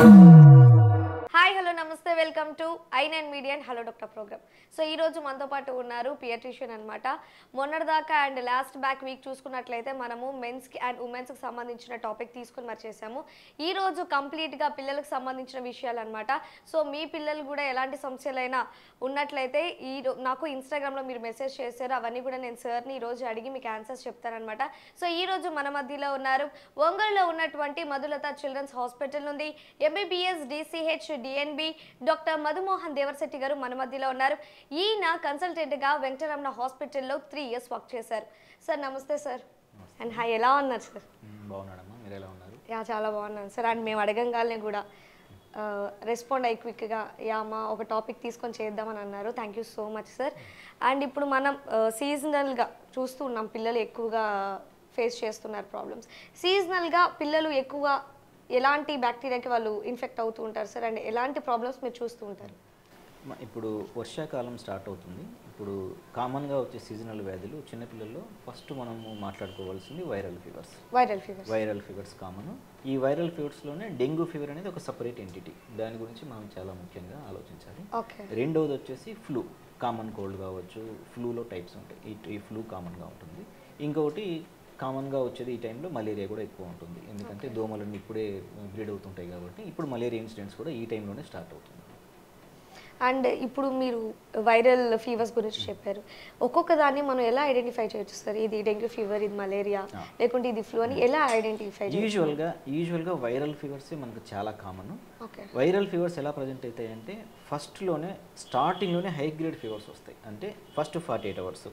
Hi hello నమస్తే welcome to I nine media and hello doctor program. So ఈ రోజు మనతో పాటు ఉన్నారు పియాట్రిషియన్ అనమాట. మొన్నటిదాకా అండ్ లాస్ట్ బ్యాక్ వీక్ చూసుకున్నట్లయితే మనము మెన్స్కి అండ్ ఉమెన్స్కి సంబంధించిన టాపిక్ తీసుకుని మరి చేసాము. ఈ రోజు కంప్లీట్గా పిల్లలకు సంబంధించిన విషయాలు అనమాట. సో మీ పిల్లలు కూడా ఎలాంటి సమస్యలైనా ఉన్నట్లయితే నాకు ఇన్స్టాగ్రామ్లో మీరు మెసేజ్ చేశారు, అవన్నీ కూడా నేను సార్ని ఈరోజు అడిగి మీకు ఆన్సర్స్ చెప్తానమాట. సో ఈ రోజు మన మధ్యలో ఉన్నారు ఒంగోలులో ఉన్నటువంటి మధులత చిల్డ్రన్స్ హాస్పిటల్ నుండి MBBS DCH DNB doctor Madhumohan Devarasetti గారు మన మధ్యలో ఉన్నారు. ఈయన కన్సల్టెంట్గా వెంకటరమణ హాస్పిటల్లో 3 years వర్క్ చేశారు. సార్ నమస్తే సార్. అండ్ హాయ్, ఎలా ఉన్నారు సార్? బాగున్నాడమ్మా, మీరు ఎలా ఉన్నారు? చాలా బాగున్నాను సార్. అండ్ మేము అడగంగానే కూడా రెస్పాండ్ అయ్యి క్విక్గా మా ఒక టాపిక్ తీసుకొని చేద్దామని అన్నారు. Thank you so much sir. And ఇప్పుడు మనం సీజనల్గా చూస్తూ ఉన్నాం, పిల్లలు ఎక్కువగా ఫేస్ చేస్తున్నారు ప్రాబ్లమ్స్. సీజనల్గా పిల్లలు ఎక్కువగా ఎలాంటి బ్యాక్టీరియాకి వాళ్ళు ఇన్ఫెక్ట్ అవుతూ ఉంటారు సార్? అండ్ ఎలాంటి ప్రాబ్లమ్స్ మీరు చూస్తూ ఉంటారు? ఇప్పుడు వర్షాకాలం స్టార్ట్ అవుతుంది. ఇప్పుడు కామన్గా వచ్చే సీజనల్ వ్యాధులు చిన్నపిల్లల్లో ఫస్ట్ మనము మాట్లాడుకోవాల్సింది వైరల్ ఫీవర్స్ కామన్. ఈ వైరల్ ఫీవర్స్లోనే డెంగ్యూ ఫీవర్ అనేది ఒక సపరేట్ ఎంటిటీ. దాని గురించి మనం చాలా ముఖ్యంగా ఆలోచించాలి. రెండవది వచ్చేసి ఫ్లూ, కామన్ కోల్డ్ కావచ్చు. ఫ్లూలో టైప్స్ ఉంటాయి. ఈ ఫ్లూ కామన్గా ఉంటుంది. ఇంకొకటి కామన్గా వచ్చేది ఈ టైంలో మలేరియా కూడా ఎక్కువ ఉంటుంది. ఎందుకంటే దోమలన్నీ ఇప్పుడే బ్రీడ్ అవుతుంటాయి కాబట్టి ఇప్పుడు మలేరియా ఇన్సిడెంట్స్ కూడా ఈ టైంలోనే స్టార్ట్ అవుతుంది. అండ్ ఇప్పుడు మీరు వైరల్ ఫీవర్స్ గురించి చెప్పారు. ఒక్కొక్క దాన్ని మనం ఎలా ఐడెంటిఫై చేయొచ్చు సార్? ఇది డెంగ్యూ ఫీవర్, ఇది మలేరియా, లేకుంటే ఇది ఫ్లూ అని ఎలా ఐడెంటిఫై చేయొచ్చు? యూజువల్గా వైరల్ ఫీవర్సే మనకు చాలా కామన్. వైరల్ ఫీవర్స్ ఎలా ప్రజెంట్ అవుతాయంటే ఫస్ట్లోనే స్టార్టింగ్లోనే హై గ్రేడ్ ఫీవర్స్ వస్తాయి. అంటే first 48 hours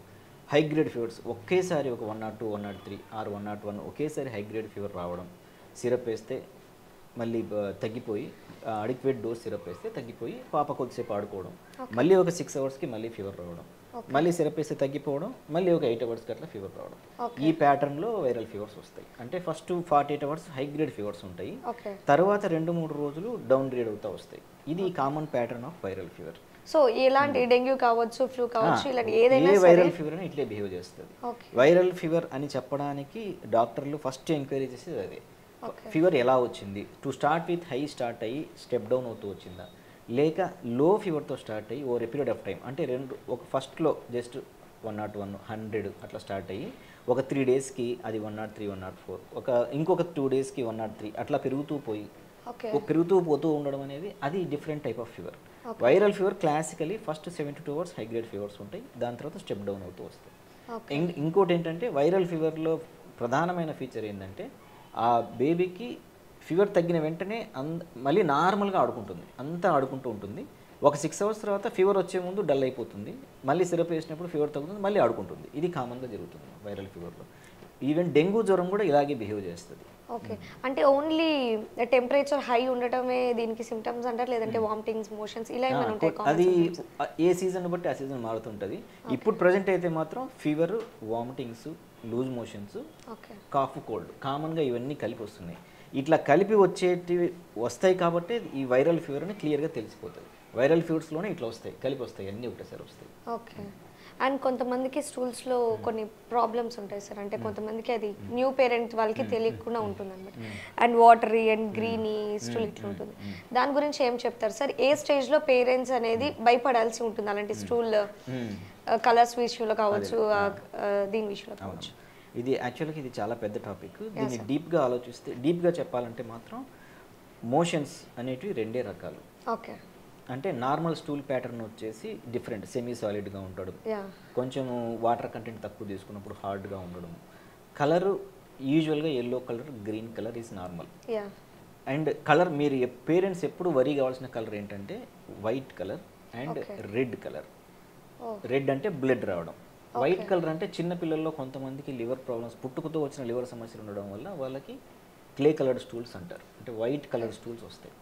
high grade fevers ఒకేసారి ఒక 102, 103 ఆర్ 101 ఒకేసారి హై గ్రేడ్ ఫీవర్ రావడం. సిరప్ వేస్తే మళ్ళీ తగ్గిపోయి, అడిక్వేట్ డోస్ సిరప్ వేస్తే తగ్గిపోయి పాప కొద్దిసేపు ఆడుకోవడం, మళ్ళీ ఒక 6 hours మళ్ళీ ఫీవర్ రావడం, మళ్ళీ సిరప్ వేస్తే తగ్గిపోవడం, మళ్ళీ ఒక 8 hours అట్లా ఫీవర్ రావడం. ఈ ప్యాటర్న్లో వైరల్ ఫీవర్స్ వస్తాయి. అంటే first 48 hours high grade fevers ఉంటాయి. తర్వాత 2-3 రోజులు డౌన్ గ్రేడ్ అవుతా వస్తాయి. ఇది common pattern of viral fever. So ఎలాంటి డెంగ్యూ కావచ్చు, ఫ్లూ కావచ్చు, ఇలాంటి ఏదైనా వైరల్ ఫీవర్ అని ఇట్లే బిహేవ్ చేస్తుంది. వైరల్ ఫీవర్ అని చెప్పడానికి డాక్టర్లు ఫస్ట్ ఎంక్వైరీ చేసేది అదే. ఫీవర్ ఎలా వచ్చింది? To start with high start అయ్యి స్టెప్ డౌన్ అవుతూ వచ్చిందా, లేక లో ఫీవర్తో స్టార్ట్ అయ్యి over a period of time అంటే ఒక ఫస్ట్లో జస్ట్ 101, 100 అట్లా స్టార్ట్ అయ్యి ఒక 3 daysకి అది 103, 104, ఇంకొక 2 daysకి 103 అట్లా పెరుగుతూ పోతూ ఉండడం అనేది అది different type of fever. Viral fever classically first 72 hours high grade fevers ఉంటాయి. దాని తర్వాత స్టెప్ డౌన్ అవుతూ వస్తాయి. ఇంకోటి ఏంటంటే వైరల్ ఫీవర్లో ప్రధానమైన ఫీచర్ ఏంటంటే ఆ బేబీకి ఫీవర్ తగ్గిన వెంటనే మళ్ళీ నార్మల్గా ఆడుకుంటుంది, అంతా ఆడుకుంటూ ఉంటుంది. ఒక 6 hours తర్వాత ఫీవర్ వచ్చే ముందు డల్ అయిపోతుంది, మళ్ళీ సిరప్ వేసినప్పుడు ఫీవర్ తగ్గుతుంది, మళ్ళీ ఆడుకుంటుంది. ఇది కామన్గా జరుగుతుంది వైరల్ ఫీవర్లో. ఈవెన్ డెంగ్యూ జ్వరం కూడా ఇలాగే బిహేవ్ చేస్తుంది. ఓకే, అంటే ఓన్లీ టెంపరేచర్ హై ఉండటమే దీనికి సిమ్టమ్స్ అంటారు, లేదంటే వామిటింగ్స్, మోషన్స్ ఇలా ఏమైనా ఉంటాయి? అది ఏ సీజన్ బట్టి ఆ సీజన్ మారుతుంటుంది. ఇప్పుడు ప్రజెంట్ అయితే మాత్రం fever, vomitings, loose motions, cough, cold కామన్గా ఇవన్నీ కలిపి వస్తున్నాయి. ఇట్లా కలిపి వస్తాయి కాబట్టి ఈ వైరల్ ఫీవర్ అని క్లియర్గా తెలిసిపోతుంది. వైరల్ ఫీవర్స్లోనే ఇట్లా వస్తాయి, కలిపి వస్తాయి, అన్నీ ఒకటేసారి వస్తాయి. ఓకే. అండ్ కొంతమందికి స్టూల్స్లో కొన్ని ప్రాబ్లమ్స్ ఉంటాయి సార్. అంటే కొంతమందికి అది న్యూ పేరెంట్ వాళ్ళకి తెలియకుండా ఉంటుంది అనమాట. And watery and greeny stool ఇట్లా ఉంటుంది. దాని గురించి ఏం చెప్తారు సార్? ఏ స్టేజ్లో పేరెంట్స్ అనేది భయపడాల్సి ఉంటుంది అలాంటి స్టూల్ కలర్స్ విషయంలో కావచ్చు, దీని విషయంలో కావచ్చు? ఇది యాక్చువల్గా ఇది చాలా పెద్ద టాపిక్. దీన్ని డీప్గా ఆలోచిస్తే, డీప్గా చెప్పాలంటే మాత్రం మోషన్స్ అనేటివి 2 రకాలు. ఓకే. అంటే నార్మల్ స్టూల్ ప్యాటర్న్ వచ్చేసి డిఫరెంట్, సెమీ సాలిడ్గా ఉండడం, కొంచెం వాటర్ కంటెంట్ తక్కువ తీసుకున్నప్పుడు హార్డ్గా ఉండడం. కలరు యూజువల్గా yellow colour, green colour is normal. And colour మీరు పేరెంట్స్ ఎప్పుడు వరీ కావాల్సిన కలర్ ఏంటంటే white colour and red colour. Red అంటే బ్లడ్ రావడం, వైట్ కలర్ అంటే చిన్న పిల్లల్లో కొంతమందికి లివర్ ప్రాబ్లమ్స్, పుట్టుకతో వచ్చిన లివర్ సమస్యలు ఉండడం వల్ల వాళ్ళకి క్లే కలర్డ్ స్టూల్స్ అంటారు, అంటే వైట్ కలర్ స్టూల్స్ వస్తాయి.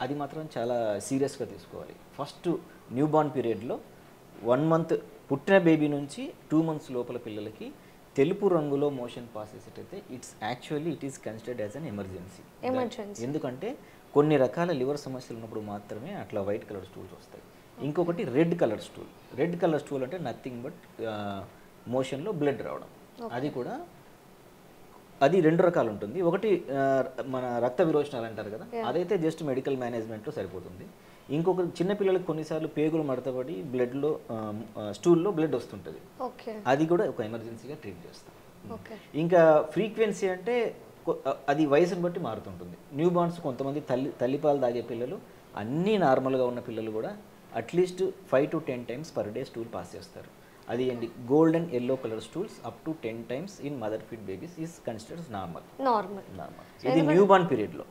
అది మాత్రం చాలా సీరియస్గా తీసుకోవాలి. ఫస్ట్ న్యూ బార్న్ పీరియడ్లో 1 month పుట్టిన బేబీ నుంచి 2 months లోపల పిల్లలకి తెలుపు రంగులో మోషన్ పాస్ చేసేటైతే it is considered as an emergency. ఎందుకంటే కొన్ని రకాల లివర్ సమస్యలు ఉన్నప్పుడు మాత్రమే అట్లా వైట్ కలర్ స్టూల్స్ వస్తాయి. ఇంకొకటి రెడ్ కలర్ స్టూల్ అంటే నథింగ్ బట్ మోషన్లో బ్లడ్ రావడం. అది కూడా అది రెండు రకాలు ఉంటుంది. ఒకటి మన రక్త విరోచనాలు అంటారు కదా, అదైతే జస్ట్ మెడికల్ మేనేజ్మెంట్లో సరిపోతుంది. ఇంకొక చిన్న పిల్లలకు కొన్నిసార్లు పేగులు మడతపడి బ్లడ్లో స్టూల్లో బ్లడ్ వస్తుంటుంది, అది కూడా ఒక ఎమర్జెన్సీగా ట్రీట్ చేస్తాం. ఇంకా ఫ్రీక్వెన్సీ అంటే అది వయసును బట్టి మారుతుంటుంది. న్యూ బార్న్స్ కొంతమంది తల్లిపాలు తాగే పిల్లలు, అన్నీ నార్మల్గా ఉన్న పిల్లలు కూడా at least 5 to 10 times per day stool pass చేస్తారు. అది ఏంటి, gold and yellow colour stools up to 10 times in mother feed babies is considered normal. ఇది న్యూ బార్న్ పీరియడ్లో.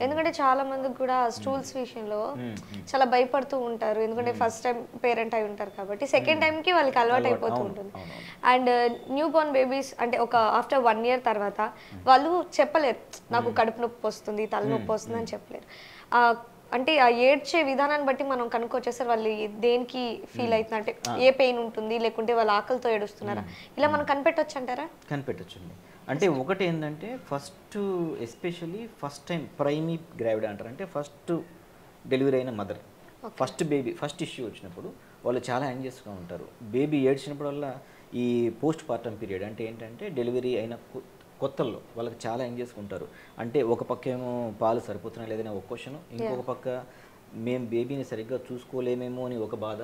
ఎందుకంటే చాలా మందికి కూడా స్టూల్స్ విషయంలో చాలా భయపడుతూ ఉంటారు, ఎందుకంటే ఫస్ట్ టైం పేరెంట్ అయి ఉంటారు కాబట్టి సెకండ్ టైంకి వాళ్ళకి అలవాటు అయిపోతూ ఉంటుంది. అండ్ న్యూ బార్న్ బేబీస్ అంటే ఒక ఆఫ్టర్ 1 year తర్వాత వాళ్ళు చెప్పలేరు నాకు కడుపు నొప్పి వస్తుంది, తలనొప్పి వస్తుంది అని చెప్పలేరు. అంటే ఆ ఏడ్చే విధానాన్ని బట్టి మనం కనుక్కొచ్చేసారు వాళ్ళు దేనికి ఫీల్ అవుతుంది, అంటే ఏ పెయిన్ ఉంటుంది, లేకుంటే వాళ్ళ ఆకలితో ఏడుస్తున్నారా, ఇలా మనం కనిపెట్టొచ్చు అంటారా? కనిపెట్టొచ్చండి. అంటే ఒకటి ఏంటంటే first especially first time primi gravid అంటారు, అంటే ఫస్ట్ డెలివరీ అయిన mother, first baby first issue వచ్చినప్పుడు వాళ్ళు చాలా యాంగ్జియస్గా ఉంటారు. బేబీ ఏడ్చినప్పుడల్లా ఈ పోస్ట్ పార్టమ్ పీరియడ్ అంటే ఏంటంటే డెలివరీ అయిన కొత్తల్లో వాళ్ళకి చాలా చేసుకుంటారు. అంటే ఒక పక్క ఏమో పాలు సరిపోతున్నాయి లేదని ఒక క్వశ్చన్, ఇంకొక పక్క మేము బేబీని సరిగ్గా చూసుకోలేమేమో అని ఒక బాధ,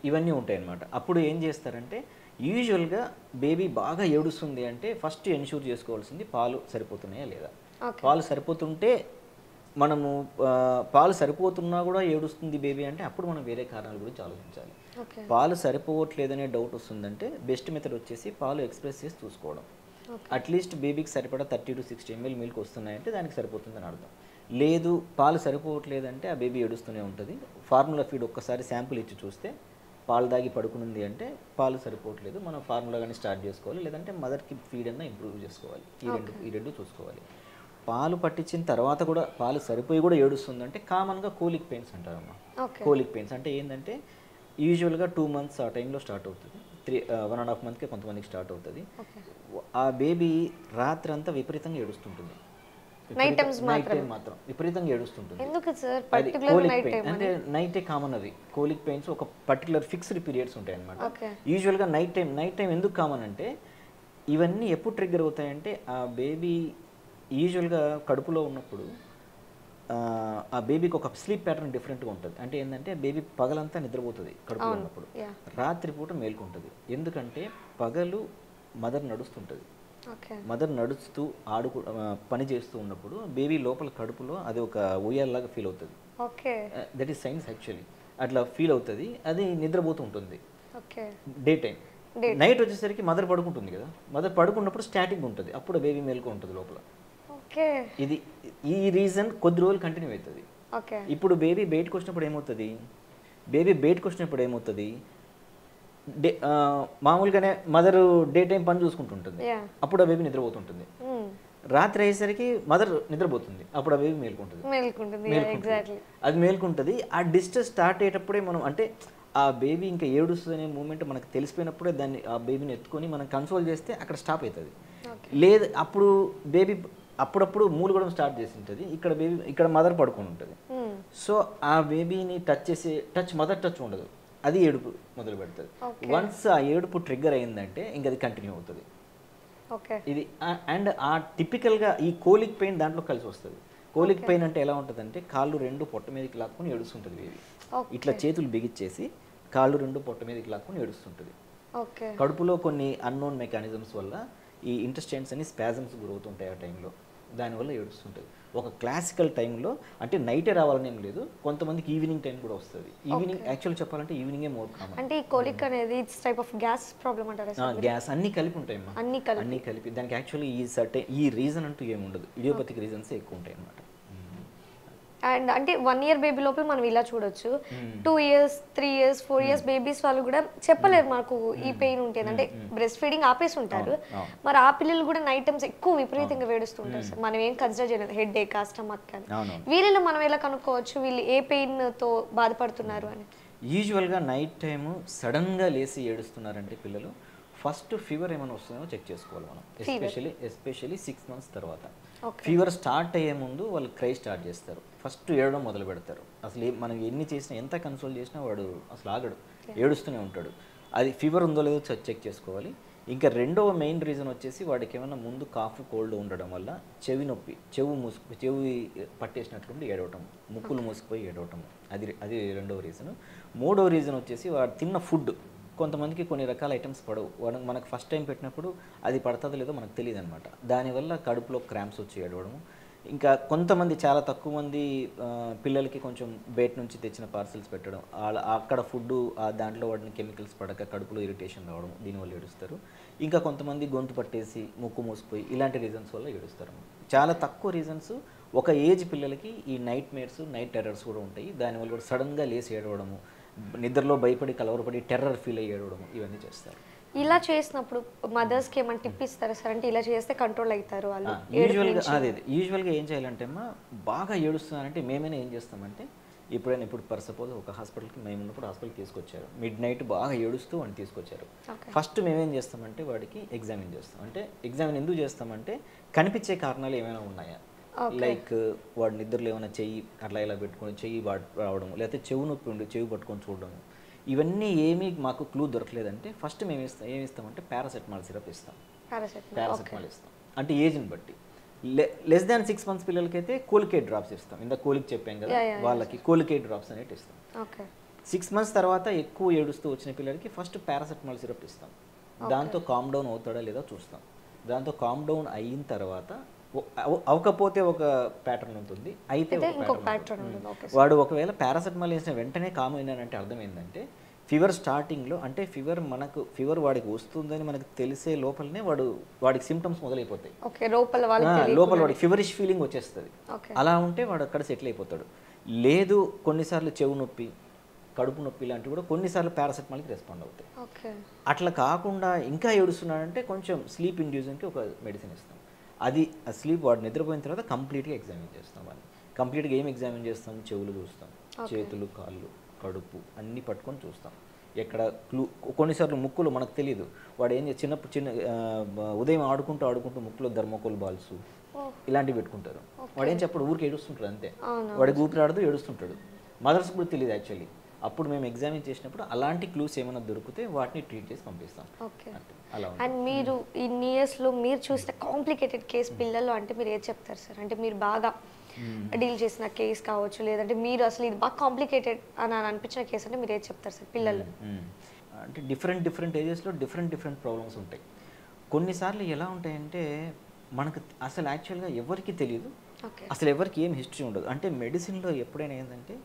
ఇవన్నీ ఉంటాయి అన్నమాట. అప్పుడు ఏం చేస్తారంటే యూజువల్గా బేబీ బాగా ఏడుస్తుంది అంటే ఫస్ట్ ఎన్ష్యూర్ చేసుకోవాల్సింది పాలు సరిపోతున్నాయా లేదా. పాలు సరిపోతుంటే మనము పాలు సరిపోతున్నా కూడా ఏడుస్తుంది బేబీ అంటే అప్పుడు మనం వేరే కారణాల గురించి ఆలోచించాలి. పాలు సరిపోవట్లేదనే డౌట్ వస్తుందంటే బెస్ట్ మెథడ్ వచ్చేసి పాలు ఎక్స్ప్రెస్ చేసి చూసుకోవడం. అట్లీస్ట్ బేబీకి సరిపడా 30 to 60 ml మిల్క్ వస్తున్నాయంటే దానికి సరిపోతుందని అర్థం. లేదు పాలు సరిపోవట్లేదంటే ఆ బేబీ ఏడుస్తూనే ఉంటుంది. ఫార్ములా ఫీడ్ ఒక్కసారి శాంపుల్ ఇచ్చి చూస్తే పాలు దాగి పడుకునుంది అంటే పాలు సరిపోవట్లేదు, మనం ఫార్ములా కానీ స్టార్ట్ చేసుకోవాలి, లేదంటే మదర్కి ఫీడ్ అన్నా ఇంప్రూవ్ చేసుకోవాలి. ఈ రెండు చూసుకోవాలి. పాలు పట్టించిన తర్వాత కూడా పాలు సరిపోయి కూడా ఏడుస్తుందంటే కామన్గా కోలిక్ పెయిన్స్ అంటారమ్మా. కోలిక్ పెయిన్స్ అంటే ఏంటంటే యూజువల్గా 2 months ఆ టైంలో స్టార్ట్ అవుతుంది, 1.5 monthsకే కొంతమందికి స్టార్ట్ అవుతుంది. ఆ బేబీ రాత్రి అంతా విపరీతంగా ఏడుస్తుంటుంది, నైట్ టైం మాత్రం విపరీతంగా ఏడుస్తుంటుంది. అంటే నైటే కామన్ అవి కోలిక్ పెయిన్స్, ఒక పర్టికులర్ ఫిక్స్డ్ పీరియడ్స్ ఉంటాయి అన్నమాట. యూజువల్గా నైట్ టైం ఎందుకు కామన్ అంటే ఇవన్నీ ఎప్పుడు ట్రిగ్గర్ అవుతాయంటే ఆ బేబీ యూజువల్గా కడుపులో ఉన్నప్పుడు ఆ బేబీకి ఒక స్లీప్ ప్యాటర్న్ డిఫరెంట్గా ఉంటుంది. అంటే ఏంటంటే బేబీ పగలంతా నిద్రపోతుంది కడుపులో ఉన్నప్పుడు, రాత్రిపూట మేల్కుంటుంది. ఎందుకంటే పగలు మదర్ నడుస్తుంటుంది, మదర్ నడుస్తూ పని చేస్తూ ఉన్నప్పుడు బేబీ లోపల కడుపులో అది ఒక ఉయ్యాలలాగా ఫీల్ అవుతుంది. That is science actually. అట్లా ఫీల్ అవుతుంది, అది నిద్రపోతూ ఉంటుంది డే టైం. నైట్ వచ్చేసరికి మదర్ పడుకుంటుంది కదా, మదర్ పడుకున్నప్పుడు స్టాటిక్ ఉంటుంది, అప్పుడు బేబీ మేల్కో ఉంటుంది లోపల. ఇది ఈ రీజన్ కొద్ది రోజులు కంటిన్యూ అవుతుంది. ఇప్పుడు బేబీ బయటకు వచ్చినప్పుడు ఏమవుతుంది, మామూలుగానే మదర్ డే టైం పని చూసుకుంటుంటుంది, అప్పుడు ఆ బేబీ నిద్రపోతుంటుంది. రాత్రి అయ్యేసరికి మదర్ నిద్రపోతుంది, అప్పుడు ఆ బేబీ మేల్కుంటుంది. అది మేల్కుంటుంది. ఆ డిస్టర్బ్ స్టార్ట్ అయ్యేటప్పుడే మనం అంటే ఆ బేబీ ఇంకా ఏడుస్తుంది అనే మూమెంట్ మనకు తెలిసిపోయినప్పుడే దాన్ని ఆ బేబీని ఎత్తుకొని మనం కన్సోల్ చేస్తే అక్కడ స్టాప్ అవుతుంది. లేదు అప్పుడు బేబీ అప్పుడప్పుడు మూలు కూడా స్టార్ట్ చేసి ఉంటుంది, ఇక్కడ మదర్ పడుకొని ఉంటుంది. సో ఆ బేబీని మదర్ టచ్ ఉండదు, అది ఏడుపు మొదలు పెడుతుంది. వన్స్ ఆ ఏడుపు ట్రిగ్గర్ అయిందంటే ఇంక అది కంటిన్యూ అవుతుంది. ఇది అండ్ ఆ టిపికల్గా ఈ కోలిక్ పెయిన్ దాంట్లో కలిసి వస్తుంది. కోలిక్ పెయిన్ అంటే ఎలా ఉంటుంది అంటే కాళ్ళు 2 పొట్ట మీదకి లాక్కొని ఏడుస్తుంటుంది బేబీ. ఇట్లా చేతులు బిగిచ్చేసి కాళ్ళు 2 పొట్ట మీదకి లాక్కొని ఏడుస్తుంటుంది. కడుపులో కొన్ని అన్నోన్ మెకానిజమ్స్ వల్ల ఈ ఇంటెస్టైన్స్ అని స్పాజమ్స్ గురవుతుంటాయి ఆ టైంలో, దానివల్ల ఏడుస్తుంటుంది. ఒక క్లాసికల్ టైంలో అంటే నైటే రావాలని ఏం లేదు, కొంతమందికి ఈవినింగ్ టైం కూడా వస్తుంది. ఈవినింగ్ యాక్చువల్ చెప్పాలంటే ఈవినింగే మోర్ కామన్. అంటే ఈ కోలిక్ అనేది it's type of gas problem అంటారా? గ్యాస్ అన్ని కలిపి ఉంటాయి అమ్మా, అన్ని కలిపి. దానికి యాక్చువల్లీ ఈ రీజన్ అంటూ ఏమి ఉండదు, ఇడియోపతిక్ రీజన్స్ ఎక్కువ ఉంటాయి అన్నమాట. అండ్ అంటే 1 year బేబీ లోపల మనం ఇలా చూడొచ్చు, 2 years 3 years 4 years బేబీస్ వాళ్ళు కూడా చెప్పలేరు మాకు ఈ పెయిన్ ఉంటుంది, అంటే బ్రెస్ట్ ఫీడింగ్ ఆపేసి ఉంటారు. మరి ఆ పిల్లలు కూడా నైట్ టైమ్స్ ఎక్కువ విపరీతంగా వేడుస్తుంటారు సార్, మనం ఏం కన్సిడర్ చేయలేదు, హెడ్ ఏక్ స్టమక్ కానీ. వీళ్ళలో మనం ఎలా కనుక్కోవచ్చు వీళ్ళు ఏ పెయిన్ తో బాధపడుతున్నారు అని? యూజువల్గా నైట్ టైము సడన్గా లేసి ఏడుస్తున్నారంటే పిల్లలు ఫస్ట్ ఫీవర్ ఏమైనా వస్తుందో చెక్ చేసుకోవాలి మనం, ఎస్పెషల్లీ 6 months తర్వాత. ఫీవర్ స్టార్ట్ అయ్యే ముందు వాళ్ళు క్రై స్టార్ట్ చేస్తారు, ఫస్ట్ ఏడడం మొదలు పెడతారు. అసలు మనం ఎన్ని చేసినా ఎంత కన్సోల్ చేసినా వాడు అసలు ఆగడు, ఏడుస్తూనే ఉంటాడు. అది ఫీవర్ ఉందో లేదో చెక్ చేసుకోవాలి. ఇంకా రెండవ మెయిన్ రీజన్ వచ్చేసి వాడికి ఏమైనా ముందు కాఫ్ కోల్డ్ ఉండడం వల్ల చెవి నొప్పి, చెవి పట్టేసినట్లుండి ఏడవటం, ముక్కులు మూసుకుపోయి ఏడవటం, అది రెండవ రీజన్. మూడవ రీజన్ వచ్చేసి వాడు తిన్న ఫుడ్. కొంతమందికి కొన్ని రకాల ఐటమ్స్ పడవు, మనకు ఫస్ట్ టైం పెట్టినప్పుడు అది పడుతుందో లేదో మనకు తెలియదు అనమాట. దానివల్ల కడుపులో క్రాంప్స్ వచ్చి ఏడవడము. ఇంకా కొంతమంది, చాలా తక్కువ మంది పిల్లలకి కొంచెం బయట నుంచి తెచ్చిన పార్సల్స్ పెట్టడం, అక్కడ ఫుడ్ దాంట్లో వాడిని కెమికల్స్ పడక కడుపులో ఇరిటేషన్ రావడం, దీనివల్ల ఏడుస్తారు. ఇంకా కొంతమంది గొంతు పట్టేసి ముక్కు మూసిపోయి ఇలాంటి రీజన్స్ వల్ల ఏడుస్తారు. చాలా తక్కువ రీజన్స్. ఒక ఏజ్ పిల్లలకి ఈ నైట్ టెర్రర్స్ కూడా ఉంటాయి. దానివల్ల కూడా సడన్గా లేసి ఏడవడము, నిద్రలో భయపడి కలవరపడి టెర్రర్ ఫీల్ అయ్యి ఏడవడము, ఇవన్నీ చేస్తారు. ఇలా చేసినప్పుడు మదర్స్కి ఏమైనా టిప్ ఇస్తారా సార్? అంటే ఇలా చేస్తే కంట్రోల్ అవుతారు వాళ్ళు? యూజువల్గా ఏం చేయాలంటే అమ్మా, బాగా ఏడుస్తున్నారంటే మేమైనా ఏం చేస్తామంటే, ఇప్పుడు ఫర్ సపోజ్ ఒక హాస్పిటల్కి మేము ఉన్నప్పుడు హాస్పిటల్కి తీసుకొచ్చారు, మిడ్ నైట్ బాగా ఏడుస్తూ వాడిని తీసుకొచ్చారు. ఫస్ట్ మేమేం చేస్తామంటే వాడికి ఎగ్జామిన్ చేస్తాం. అంటే ఎగ్జామిన్ ఎందుకు చేస్తామంటే కనిపించే కారణాలు ఏమైనా ఉన్నాయా, లైక్ వాడు నిద్రలో ఏమైనా చెయ్యి అట్లా ఇలా పెట్టుకొని చెయ్యి రావడం, లేకపోతే చెవు నొప్పి ఉండి చెవి పట్టుకొని చూడడం, ఇవన్నీ ఏమీ మాకు క్లూ దొరకలేదంటే ఫస్ట్ మేము ఏమిస్తామంటే పారాసెటమాల్ సిరప్ ఇస్తాం. పారాసెటమాల్ ఇస్తాం అంటే ఏజ్ని బట్టి. లెస్ దాన్ 6 months పిల్లలకైతే కోలికేట్ డ్రాప్స్ ఇస్తాం. ఇంత కోలిక్ చెప్పాం కదా, వాళ్ళకి కోలికేట్ డ్రాప్స్ అనేవి ఇస్తాం. 6 months తర్వాత ఎక్కువ ఏడుస్తూ వచ్చిన పిల్లలకి ఫస్ట్ పారాసెటమాల్ సిరప్ ఇస్తాం. దాంతో కామ్ డౌన్ అవుతాడా లేదా చూస్తాం. దాంతో కామ్ డౌన్ అయిన తర్వాత అవ్వకపోతే ఒక ప్యాటర్న్ ఉంటుంది, అయితే వాడు ఒకవేళ పారాసెటమాల్ వేసిన వెంటనే కామ్ అయినానంటే అర్థం ఏంటంటే ఫీవర్ స్టార్టింగ్లో, అంటే ఫీవర్ వాడికి వస్తుందని మనకు తెలిసే లోపలనే వాడికి సిమ్టమ్స్ మొదలైపోతాయి. లోపల వాడికి ఫీవరిష్ ఫీలింగ్ వచ్చేస్తుంది. అలా ఉంటే వాడు అక్కడ సెటిల్ అయిపోతాడు. లేదు కొన్నిసార్లు చెవు నొప్పి, కడుపు నొప్పి ఇలాంటివి కూడా కొన్నిసార్లు పారాసెటమాల్కి రెస్పాండ్ అవుతాయి. అట్లా కాకుండా ఇంకా ఏడుస్తున్నాడంటే కొంచెం స్లీప్ ఇండ్యూజన్కి ఒక మెడిసిన్ ఇస్తాం. అది స్లీప్ వాడు నిద్రపోయిన తర్వాత కంప్లీట్గా ఎగ్జామిన్ చేస్తాం. వాళ్ళు కంప్లీట్గా ఏం ఎగ్జామిన్ చేస్తాం, చెవులు చూస్తాం, చేతులు, కాళ్ళు, కడుపు అన్నీ పట్టుకొని చూస్తాం. ఎక్కడ క్లూ, కొన్నిసార్లు ముక్కులు మనకు తెలియదు, వాడు ఏం చిన్న ఉదయం ఆడుకుంటూ ముక్కులో థర్మోకోల్ బాల్స్ ఇలాంటివి పెట్టుకుంటారు. వాడు ఏం చెప్పడు, ఊరికి ఏడుస్తుంటాడు అంతే. వాడికి ఊపిరాడుతూ ఏడుస్తుంటాడు. మదర్స్ కూడా తెలియదు యాక్చువల్లీ. అప్పుడు మేము ఎగ్జామిన్ చేసినప్పుడు అలాంటి క్లూస్ ఏమైనా దొరికితే వాటిని ట్రీట్ చేసి పంపిస్తాం. అండ్ మీరు ఇన్ని ఇయర్స్లో మీరు చూసిన కాంప్లికేటెడ్ కేస్ పిల్లల్లో అంటే మీరు ఏది చెప్తారు సార్? అంటే మీరు బాగా డీల్ చేసిన కేస్ కావచ్చు, లేదంటే మీరు అసలు ఇది బాగా కాంప్లికేటెడ్ అని అనిపించిన కేసు అంటే మీరు ఏది చెప్తారు సార్ పిల్లల్లో? అంటే డిఫరెంట్ ఏజెస్లో డిఫరెంట్ ప్రాబ్లమ్స్ ఉంటాయి. కొన్నిసార్లు ఎలా ఉంటాయంటే మనకు అసలు యాక్చువల్గా ఎవరికి తెలియదు, అసలు ఎవరికి ఏం హిస్టరీ ఉండదు. అంటే మెడిసిన్లో ఎప్పుడైనా ఏంటంటే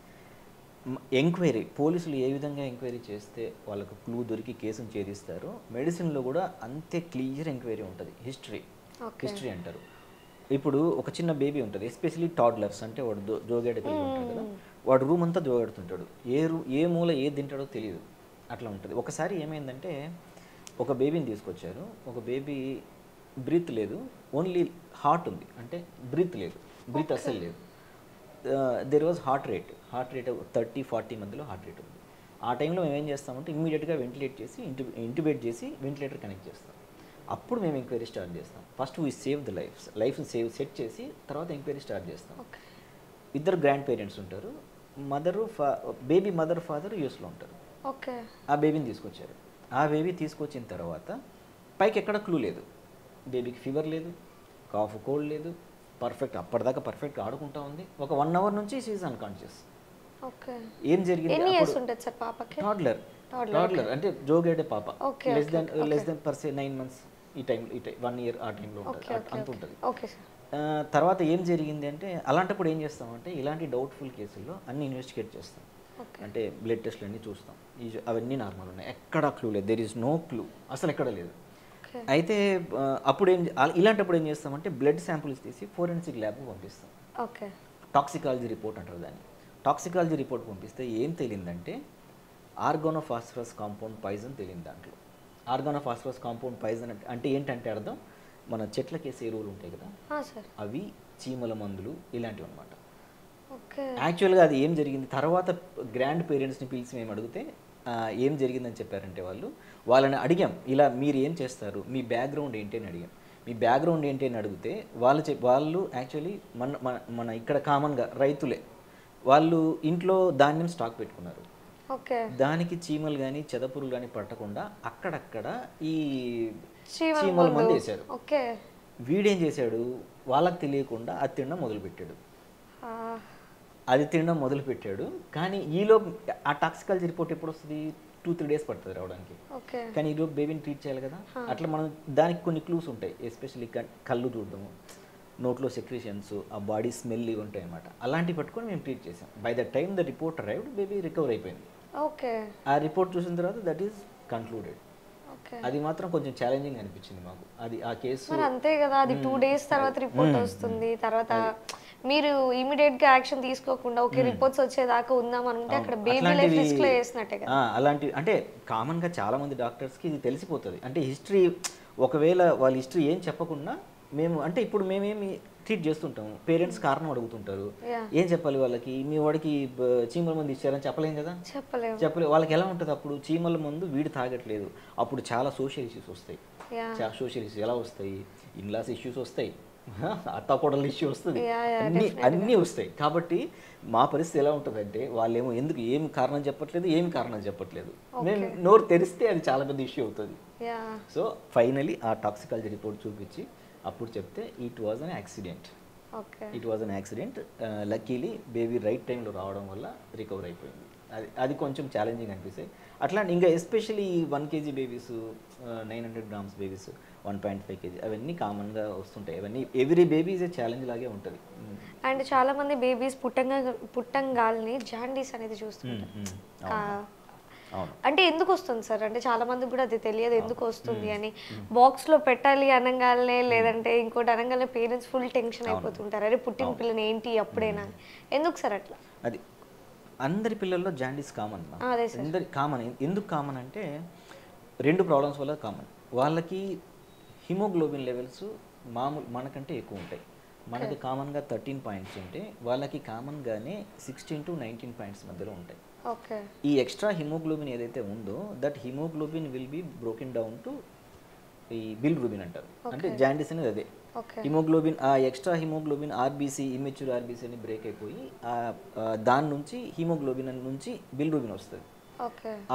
ఎంక్వైరీ, పోలీసులు ఏ విధంగా ఎంక్వైరీ చేస్తే వాళ్ళకు క్లూ దొరికి కేసును ఛేదిస్తారో మెడిసిన్లో కూడా అంతే క్లియర్ ఎంక్వైరీ ఉంటుంది. హిస్టరీ అంటారు. ఇప్పుడు ఒక చిన్న బేబీ ఉంటుంది, ఎస్పెషలీ టాడ్లర్స్, అంటే వాడు జోగాడే పిల్లలు ఉంటాడు కదా, వాడు రూమ్ అంతా జోగాడుతుంటాడు, ఏ మూల ఏది తింటాడో తెలియదు, అట్లా ఉంటుంది. ఒకసారి ఏమైందంటే ఒక బేబీని తీసుకొచ్చారు. ఒక బేబీ బ్రీత్ లేదు, ఓన్లీ హార్ట్ ఉంది, అంటే బ్రీత్ అస్సలు లేదు. దెర్ వాజ్ హార్ట్ రేట్ 30-40 మధ్యలో హార్ట్ రేట్ ఉంది. ఆ టైంలో మేము ఏం చేస్తామంటే ఇమ్మీడియట్గా ఇంటిబేట్ చేసి వెంటిలేటర్ కనెక్ట్ చేస్తాం. అప్పుడు మేము ఎంక్వైరీ స్టార్ట్ చేస్తాం. ఫస్ట్ వీ సేవ్ ద లైఫ్ని సెట్ చేసి తర్వాత ఎంక్వైరీ స్టార్ట్ చేస్తాం. ఇద్దరు గ్రాండ్ పేరెంట్స్ ఉంటారు, బేబీ మదర్ ఫాదర్ యూఎస్లో ఉంటారు. ఆ బేబీని తీసుకొచ్చారు. ఆ బేబీ తీసుకొచ్చిన తర్వాత పైకి ఎక్కడ క్లూ లేదు, బేబీకి ఫీవర్ లేదు, కాఫ్ కోల్డ్ లేదు, అప్పటిదాకా పర్ఫెక్ట్గా ఆడుకుంటా ఉంది. ఒక 1 hour నుంచి షీ ఈజ్ అన్కాన్షియస్. ఏం జరిగింది? టాడ్లర్ అంటే జోగేడే పాప, లెస్ దెన్ పర్ సే 9 months, ఈ టైం 1 year ఆ టైంలో ఉంటుంది, అంత ఉంటుంది. తర్వాత ఏం జరిగింది అంటే అలాంటప్పుడు ఏం చేస్తామంటే ఇలాంటి డౌట్ఫుల్ కేసుల్లో అన్ని ఇన్వెస్టిగేట్ చేస్తాం. అంటే బ్లడ్ టెస్ట్లు అన్నీ చూస్తాం, అవన్నీ నార్మల్ ఉన్నాయి, ఎక్కడా క్లూ లేదు, దెర్ ఈజ్ నో క్లూ, అసలు ఎక్కడ లేదు. అయితే ఇలాంటప్పుడు ఏం చేస్తామంటే బ్లడ్ శాంపుల్స్ తీసి ఫోరెన్సిక్ ల్యాబ్కి పంపిస్తాం. టాక్సికాలజీ రిపోర్ట్ అంటారు దాన్ని. టాక్సికాలజీ రిపోర్ట్ పంపిస్తే ఏం తెలియదంటే ఆర్గానోఫాస్ఫరస్ కాంపౌండ్ పాయిజన్ తెలియదు. దాంట్లో ఆర్గానోఫాస్ఫరస్ కాంపౌండ్ పాయిజన్ అంటే ఏంటంటే అర్థం, మన చెట్లకేసే ఎరువులు ఉంటాయి కదా, అవి చీమల మందులు ఇలాంటివి అనమాట. యాక్చువల్గా అది ఏం జరిగింది తర్వాత గ్రాండ్ పేరెంట్స్ని పిలిచి మేము అడిగితే ఏం జరిగిందని చెప్పారంటే వాళ్ళని అడిగాం, ఇలా మీరు ఏం చేస్తారు, మీ బ్యాక్గ్రౌండ్ ఏంటి అని అడిగాం. మీ బ్యాక్గ్రౌండ్ ఏంటి అని అడిగితే వాళ్ళు యాక్చువల్లీ మన ఇక్కడ కామన్గా రైతులే, వాళ్ళు ఇంట్లో ధాన్యం స్టాక్ పెట్టుకున్నారు. ఓకే. దానికి చీమలు కానీ చెదపురులు కానీ పట్టకుండా అక్కడక్కడ ఈ చీమల చీమల మందు వేశారు. ఓకే. వీడేం చేశాడు, వాళ్ళకి తెలియకుండా అది తినడం మొదలుపెట్టాడు. ఆ, అది తినడం మొదలుపెట్టాడు. కానీ ఈలోపు ఆ టాక్సికాలజీ రిపోర్ట్ ఎప్పుడు వస్తుంది, 2-3 డేస్ పడుతుంది రావడానికి. ఓకే. కానీ ఈలోపు బేబీని ట్రీట్ చేయాలి కదా. అట్లా మనం దానికి కొన్ని క్లూస్ ఉంటాయి, ఎస్పెషల్లీ కళ్ళు చూడడము, నోట్లో సెక్రీషన్స్, ఆ బాడీ స్మెల్ ఇవి ఉంటాయి అన్నమాట. అలాంటివి పట్టుకొని మేము ట్రీట్ చేసాం. By the time the report arrived, baby recover అయిపోయింది. ఓకే. ఆ రిపోర్ట్ చూసిన తర్వాత దట్ ఈస్ కన్క్లూడెడ్. ఓకే. అది మాత్రం కొంచెం ఛాలెంజింగ్ అనిపించింది మాకు. అది ఆ కేసు మరి అంతే కదా, అది 2 డేస్ తర్వాత రిపోర్ట్ వస్తుంది. తర్వాత మీరు ఇమీడియట్ గా యాక్షన్ తీసుకోకుండా ఓకే రిపోర్ట్స్ వచ్చేదాకా ఉందాం అనుకుంటే అక్కడ బేబీ లైఫ్ రిస్క్ లో వేసినట్టే కదా. అలాంటి అంటే కామన్ గా చాలా మంది డాక్టర్స్ కి ఇది తెలిసిపోతుంది. అంటే హిస్టరీ ఒకవేళ వాళ్ళ హిస్టరీ ఏం చెప్పకుండా మేము అంటే ఇప్పుడు మేమేమి ట్రీట్ చేస్తుంటాము, పేరెంట్స్ కారణం అడుగుతుంటారు, ఏం చెప్పాలి వాళ్ళకి, మీ వాడికి చీమల మందు ఇచ్చారని చెప్పలేం కదా, చెప్పలేదు. వాళ్ళకి ఎలా ఉంటుంది అప్పుడు, చీమల మందు వీడు తాగట్లేదు, అప్పుడు చాలా సోషల్ ఇష్యూస్ వస్తాయి. చాలా సోషల్ ఇష్యూస్ ఎలా వస్తాయి, ఇన్లాస్ ఇష్యూస్ వస్తాయి, అత్తాకోడల ఇష్యూ వస్తుంది, అన్నీ వస్తాయి. కాబట్టి మా పరిస్థితి ఎలా ఉంటుందంటే వాళ్ళేమో ఎందుకు ఏం కారణం చెప్పట్లేదు, ఏం కారణం చెప్పట్లేదు, మేము నోరు తెరిస్తే అది చాలా పెద్ద ఇష్యూ అవుతుంది. సో ఫైనలీ ఆ టాక్సికాలజీ రిపోర్ట్ చూపించి అప్పుడు చెప్తే it was an accident. Luckily baby right టైంలో రావడం వల్ల రికవర్ అయిపోయింది. అది కొంచెం ఛాలెంజింగ్ అనిపిస్తాయి. అట్లా ఇంకా especially 1 kg babies, 900 grams babies, 1.5 kg అవన్నీ కామన్గా వస్తుంటాయి. అవన్నీ every baby is a challenge లాగే ఉంటుంది. అండ్ చాలా మంది బేబీస్ పుట్టంగాల్ని జాండీస్ అనేది చూస్తుంటారు. అంటే ఎందుకు వస్తుంది సార్, అంటే చాలా మందికి కూడా అది తెలియదు ఎందుకు వస్తుంది అని. బాక్స్ లో పెట్టాలి అనగానే లేదంటే ఇంకోటి అనగానే పేరెంట్స్ ఫుల్ టెన్షన్ అయిపోతుంటారు, అరే పుట్టిన పిల్లని ఏంటి అప్పుడేనా, ఎందుకు సార్ అట్లా? అది అందరి పిల్లల్లో జాండీస్ కామన్. అందరి కామన్. ఎందుకు కామన్ అంటే 2 ప్రాబ్లమ్స్ వల్ల కామన్. వాళ్ళకి హిమోగ్లోబిన్ లెవెల్స్ మనకంటే ఎక్కువ ఉంటాయి. మనకి కామన్గా 13 పాయింట్స్ ఉంటే వాళ్ళకి కామన్గానే 16 to 19 పాయింట్స్ మధ్యలో ఉంటాయి. ఈ ఎక్స్ట్రా హిమోగ్లోబిన్ ఏదైతే ఉందో that haemoglobin will be broken down to ఈ బిలిరూబిన్ అంటారు. అంటే జాండీస్ అనేది అదే హిమోగ్లోబిన్. ఆ extra haemoglobin RBC, immature RBC అని బ్రేక్ అయిపోయి దాని నుంచి హిమోగ్లోబిన్ నుంచి బిలిరూబిన్ వస్తుంది.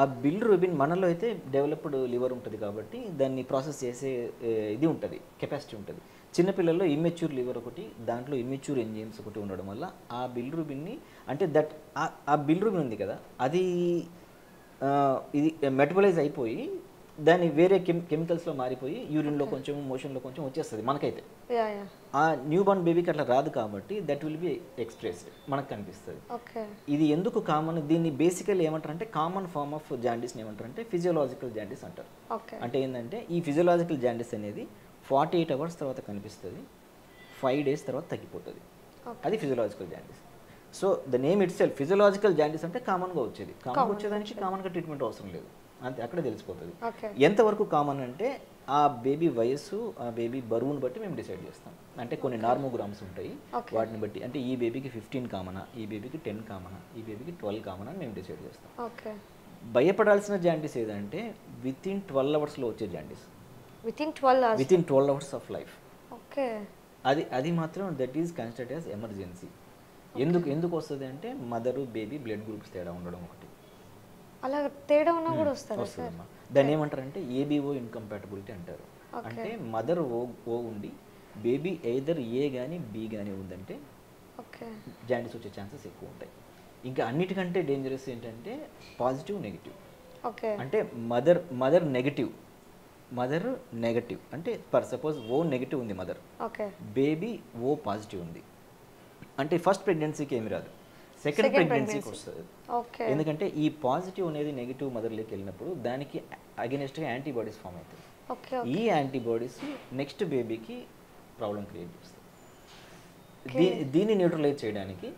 ఆ బిలిరూబిన్ మనలో అయితే డెవలప్డ్ లివర్ ఉంటుంది కాబట్టి దాన్ని ప్రాసెస్ చేసే ఇది ఉంటుంది, కెపాసిటీ ఉంటుంది. చిన్నపిల్లల్లో ఇమ్మెచ్యూర్ లివర్ ఒకటి, దాంట్లో ఇమ్మెచ్యూర్ ఎంజైమ్స్ ఒకటి ఉండడం వల్ల ఆ బిలిరూబిన్ని అంటే ఆ బిలిరూబిన్ ఉంది కదా అది ఇది మెటబలైజ్ అయిపోయి దాన్ని వేరే కెమికల్స్లో మారిపోయి యూరిన్లో కొంచెం, మోషన్లో కొంచెం వచ్చేస్తుంది మనకైతే. ఆ న్యూ బార్న్ బేబీకి అట్లా రాదు కాబట్టి దట్ విల్ బి ఎక్స్ప్రెస్డ్, మనకు కనిపిస్తుంది. ఇది ఎందుకు కామన్, దీన్ని బేసికల్లీ ఏమంటారు అంటే కామన్ ఫార్మ్ ఆఫ్ జాండీస్ని ఏమంటారు అంటే ఫిజియోలాజికల్ జాండీస్ అంటారు. అంటే ఏంటంటే ఈ ఫిజియోలాజికల్ జాండీస్ అనేది 48 hours తర్వాత కనిపిస్తుంది, 5 days తర్వాత తగ్గిపోతుంది. అది physiological jaundice. So the name it self physiological jaundice అంటే కామన్గా వచ్చేది. కామన్గా వచ్చేదానికి కామన్గా ట్రీట్మెంట్ అవసరం లేదు, అంతే అక్కడే తెలిసిపోతుంది. ఎంతవరకు కామన్ అంటే ఆ బేబీ వయస్సు, ఆ బేబీ బరువును బట్టి మేము డిసైడ్ చేస్తాం. అంటే కొన్ని నార్మోగ్రామ్స్ ఉంటాయి, వాటిని బట్టి అంటే ఈ బేబీకి 15 కామనా, ఈ బేబీకి 10 కామనా, ఈ బేబీకి 12 కామనా అని మేము డిసైడ్ చేస్తాం. భయపడాల్సిన జాండీస్ ఏదంటే వితిన్ 12 hours వచ్చే jaundice. Within 12 hours of life. అది మాత్రం that is considered as emergency. ఎందుకు వస్తుంది అంటే మదరు బేబీ బ్లడ్ గ్రూప్స్ తేడా ఉండడం ఒకటి. అలా తేడా ఉన్నా కూడా వస్తుందమ్మా. దాన్ని ఏమంటారంటే ఏబిఓ ఇన్కంపాటబిలిటీ అంటారు. అంటే మదర్ ఓ ఉండి బేబీ ఎయిదర్ ఏ కానీ బి కానీ ఉందంటే జాండీస్ వచ్చే ఛాన్సెస్ ఎక్కువ ఉంటాయి. ఇంకా అన్నిటికంటే డేంజరస్ ఏంటంటే పాజిటివ్ నెగిటివ్. అంటే మదర్ నెగటివ్ అంటే ఫర్ సపోజ్ ఓ నెగిటివ్ ఉంది మదర్, బేబీ ఓ పాజిటివ్ ఉంది అంటే ఫస్ట్ ప్రెగ్నెన్సీకి ఏమి రాదు, సెకండ్ ప్రెగ్నెన్సీకి వస్తుంది. ఎందుకంటే ఈ పాజిటివ్ అనేది నెగిటివ్ మదర్లోకి వెళ్ళినప్పుడు దానికి అగెనిస్ట్గా యాంటీబాడీస్ ఫామ్ అవుతాయి. ఈ యాంటీబాడీస్ నెక్స్ట్ బేబీకి ప్రాబ్లం క్రియేట్ చేస్తాయి. దీన్ని న్యూట్రలైజ్ చేయడానికి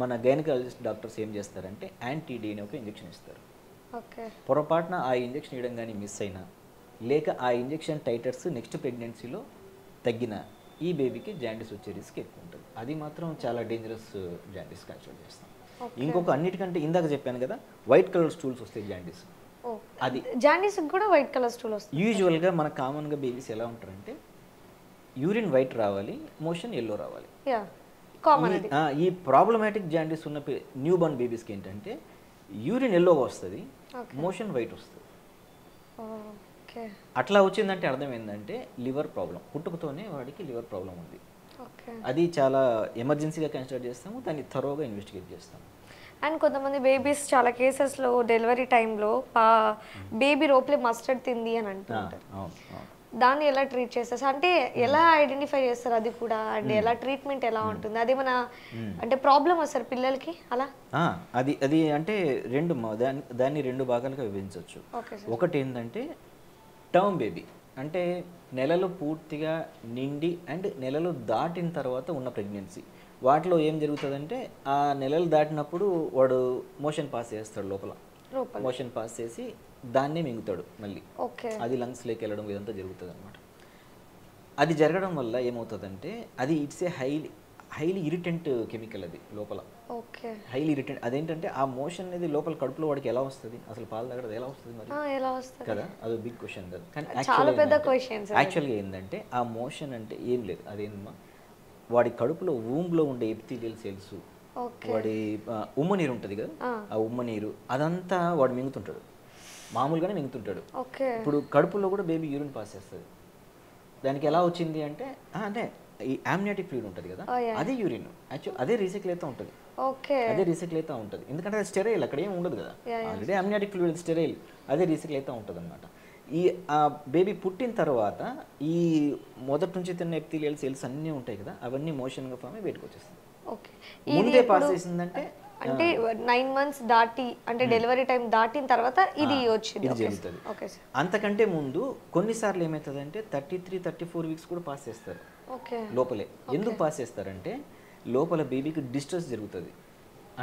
మన గైనకాలజిస్ట్ డాక్టర్స్ ఏం చేస్తారంటే యాంటీ-డి అనే ఒక ఇంజెక్షన్ ఇస్తారు. పొరపాటున ఆ ఇంజెక్షన్ ఇవ్వడం కానీ మిస్ అయినా లేక ఆ ఇంజెక్షన్ టైటర్స్ నెక్స్ట్ ప్రెగ్నెన్సీలో తగ్గిన ఈ బేబీకి జాండీస్ వచ్చే రిస్క్ ఎక్కువ ఉంటుంది. అది మాత్రం చాలా డేంజరస్ జాండీస్ కన్సిడర్ చేస్తాం. ఇంకొక అన్నిటికంటే ఇందాక చెప్పాను కదా వైట్ కలర్ స్టూల్స్ వస్తాయి జాండీస్. అది జాండీస్ కూడా వైట్ కలర్ స్టూల్ వస్తుంది. యూజువల్గా మన కామన్గా బేబీస్ ఎలా ఉంటారంటే యూరిన్ వైట్ రావాలి, మోషన్ ఎల్లో రావాలి. ఈ ప్రాబ్లమాటిక్ జాండీస్ ఉన్న న్యూ బార్న్ బేబీస్కి ఏంటంటే యూరిన్ ఎల్లోగా వస్తుంది, మోషన్ వైట్ వస్తుంది. అట్లా వచ్చిందంటే అర్థం ఏంటంటే లివర్ ప్రాబ్లం, పుట్టుకతోనే వాడికి లివర్ ప్రాబ్లం ఉంది. అది చాలా ఎమర్జెన్సీగా కన్సిడర్ చేస్తాము, దాన్ని థరోగా ఇన్వెస్టిగేట్ చేస్తాము. అండ్ కొంతమంది బేబీస్ చాలా కేసెస్లో డెలివరీ టైంలో బేబీ లోపలే మస్టర్డ్ తింది అని అంటుంటారు. దాన్ని ఎలా ట్రీట్ చేస్తారు అంటే ఎలా ఐడెంటిఫై చేస్తారు అది కూడా, అండ్ ఎలా ట్రీట్మెంట్ ఎలా ఉంటుంది, అది మన అంటే ప్రాబ్లం వస్తారు పిల్లలకి అలా? అది అంటే దాన్ని రెండు భాగాలుగా విభజించవచ్చు. ఒకటి ఏంటంటే టర్మ్ బేబీ, అంటే నెలలు పూర్తిగా నిండి అండ్ నెలలు దాటిన తర్వాత ఉన్న ప్రెగ్నెన్సీ. వాటిలో ఏం జరుగుతుందంటే ఆ నెలలు దాటినప్పుడు వాడు మోషన్ పాస్ చేస్తాడు, లోపల మోషన్ పాస్ చేసి దాన్నే మింగుతాడు మళ్ళీ, అది లంగ్స్లోకి వెళ్ళడం ఇదంతా జరుగుతుంది అనమాట. అది జరగడం వల్ల ఏమవుతుందంటే అది it's a highly irritant chemical, అది లోపల హైలీ ఇరిటెంట్. అదేంటంటే ఆ మోషన్ అనేది లోపల కడుపులో వాడికి ఎలా వస్తుంది, అసలు పాలు తాగడం ఎలా వస్తుంది మరి కదా, అది బిగ్ క్వశ్చన్ కదా. కానీ యాక్చువల్గా ఏంటంటే ఆ మోషన్ అంటే ఏం లేదు, అదేందమ్మా వాడి కడుపులో వూంబ్లో ఉండే ఎపిథీలియల్ సెల్స్, వాడి ఉమ్మ నీరు ఉంటుంది కదా, ఆ ఉమ్మ నీరు అదంతా వాడు మింగుతుంటాడు, మామూలుగానే మింగుతుంటాడు. ఇప్పుడు కడుపులో కూడా బేబీ యూరిన్ పాస్ చేస్తుంది. దానికి ఎలా వచ్చింది అంటే అంటే ఈ ఆమ్నియాటిక్ ఫ్లూయిడ్ ఉంటుంది కదా, అదే యూరిన్ యాక్చువల్ అదే రీసైకిల్ అవుతూ ఉంటుంది, అదే రీసైకిల్ అవుతూ ఉంటుంది. ఎందుకంటే అది స్టెరైల్, అక్కడ ఏం ఉండదు కదా, ఆల్రెడీ ఆమ్నియాటిక్ ఫ్లూయిడ్ స్టెరైల్, అదే రీసైకిల్ అవుతూ ఉంటుంది అనమాట. ఈ బేబీ పుట్టిన తర్వాత ఈ మొదటి నుంచి తిన్న ఎపిథీలియల్ సెల్స్ అన్నీ ఉంటాయి కదా, అవన్నీ మోషన్గా ఫామ్ అయ్యి బయటకు వచ్చేస్తుంది. ముందే పాస్ చేసిందంటే అంటే 9 months దాటి అంటే డెలివరీ టైం దాటిన తర్వాత ఇది వచ్చింది, ఇది జరుగుతుంది. అంతకంటే ముందు కొన్నిసార్లు ఏమవుతుందంటే 33-34 వీక్స్ కూడా పాస్ చేస్తారు లోపలే. ఎందుకు పాస్ చేస్తారంటే లోపల బేబీకి డిస్ట్రెస్ జరుగుతుంది,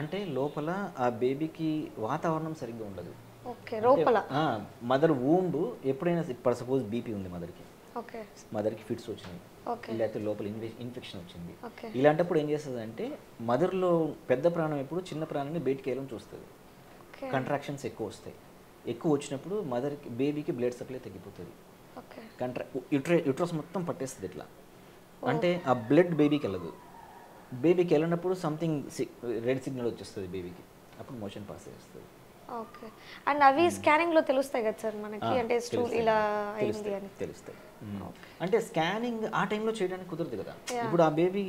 అంటే లోపల ఆ బేబీకి వాతావరణం సరిగ్గా ఉండదు. మదర్ వూంబ్ ఎప్పుడైనా ఇప్పుడు సపోజ్ బీపీ ఉంది మదర్కి ఫిట్స్ వచ్చినాయి, లేకపోతే లోపల ఇన్ఫెక్షన్ వచ్చింది, ఇలాంటప్పుడు ఏం చేస్తుంది అంటే మదర్లో పెద్ద ప్రాణం ఎప్పుడు చిన్న ప్రాణాన్ని బయటికి వెళ్ళని చూస్తుంది, కంట్రాక్షన్స్ ఎక్కువ వస్తాయి. ఎక్కువ వచ్చినప్పుడు మదర్కి బేబీకి బ్లడ్ సప్లై తగ్గిపోతుంది, యుట్రస్ మొత్తం పట్టేస్తుంది ఇట్లా. అంటే ఆ బ్లడ్ బేబీకి వెళ్ళదు, బేబీకి వెళ్ళినప్పుడు సంథింగ్ రెడ్ సిగ్నల్ వచ్చేస్తుంది బేబీకి, అప్పుడు మోషన్ పాస్ చేస్తుంది. ఓకే. అండ్ అవి స్కానింగ్ లో తెలుస్తాయి కదా సార్ మనకి, అంటే స్టూల్ ఇలా అయింది అని తెలుస్తాయి. అంటే స్కానింగ్ ఆ టైంలో చేయడానికి కుదరదు కదా, ఇప్పుడు ఆ బేబీ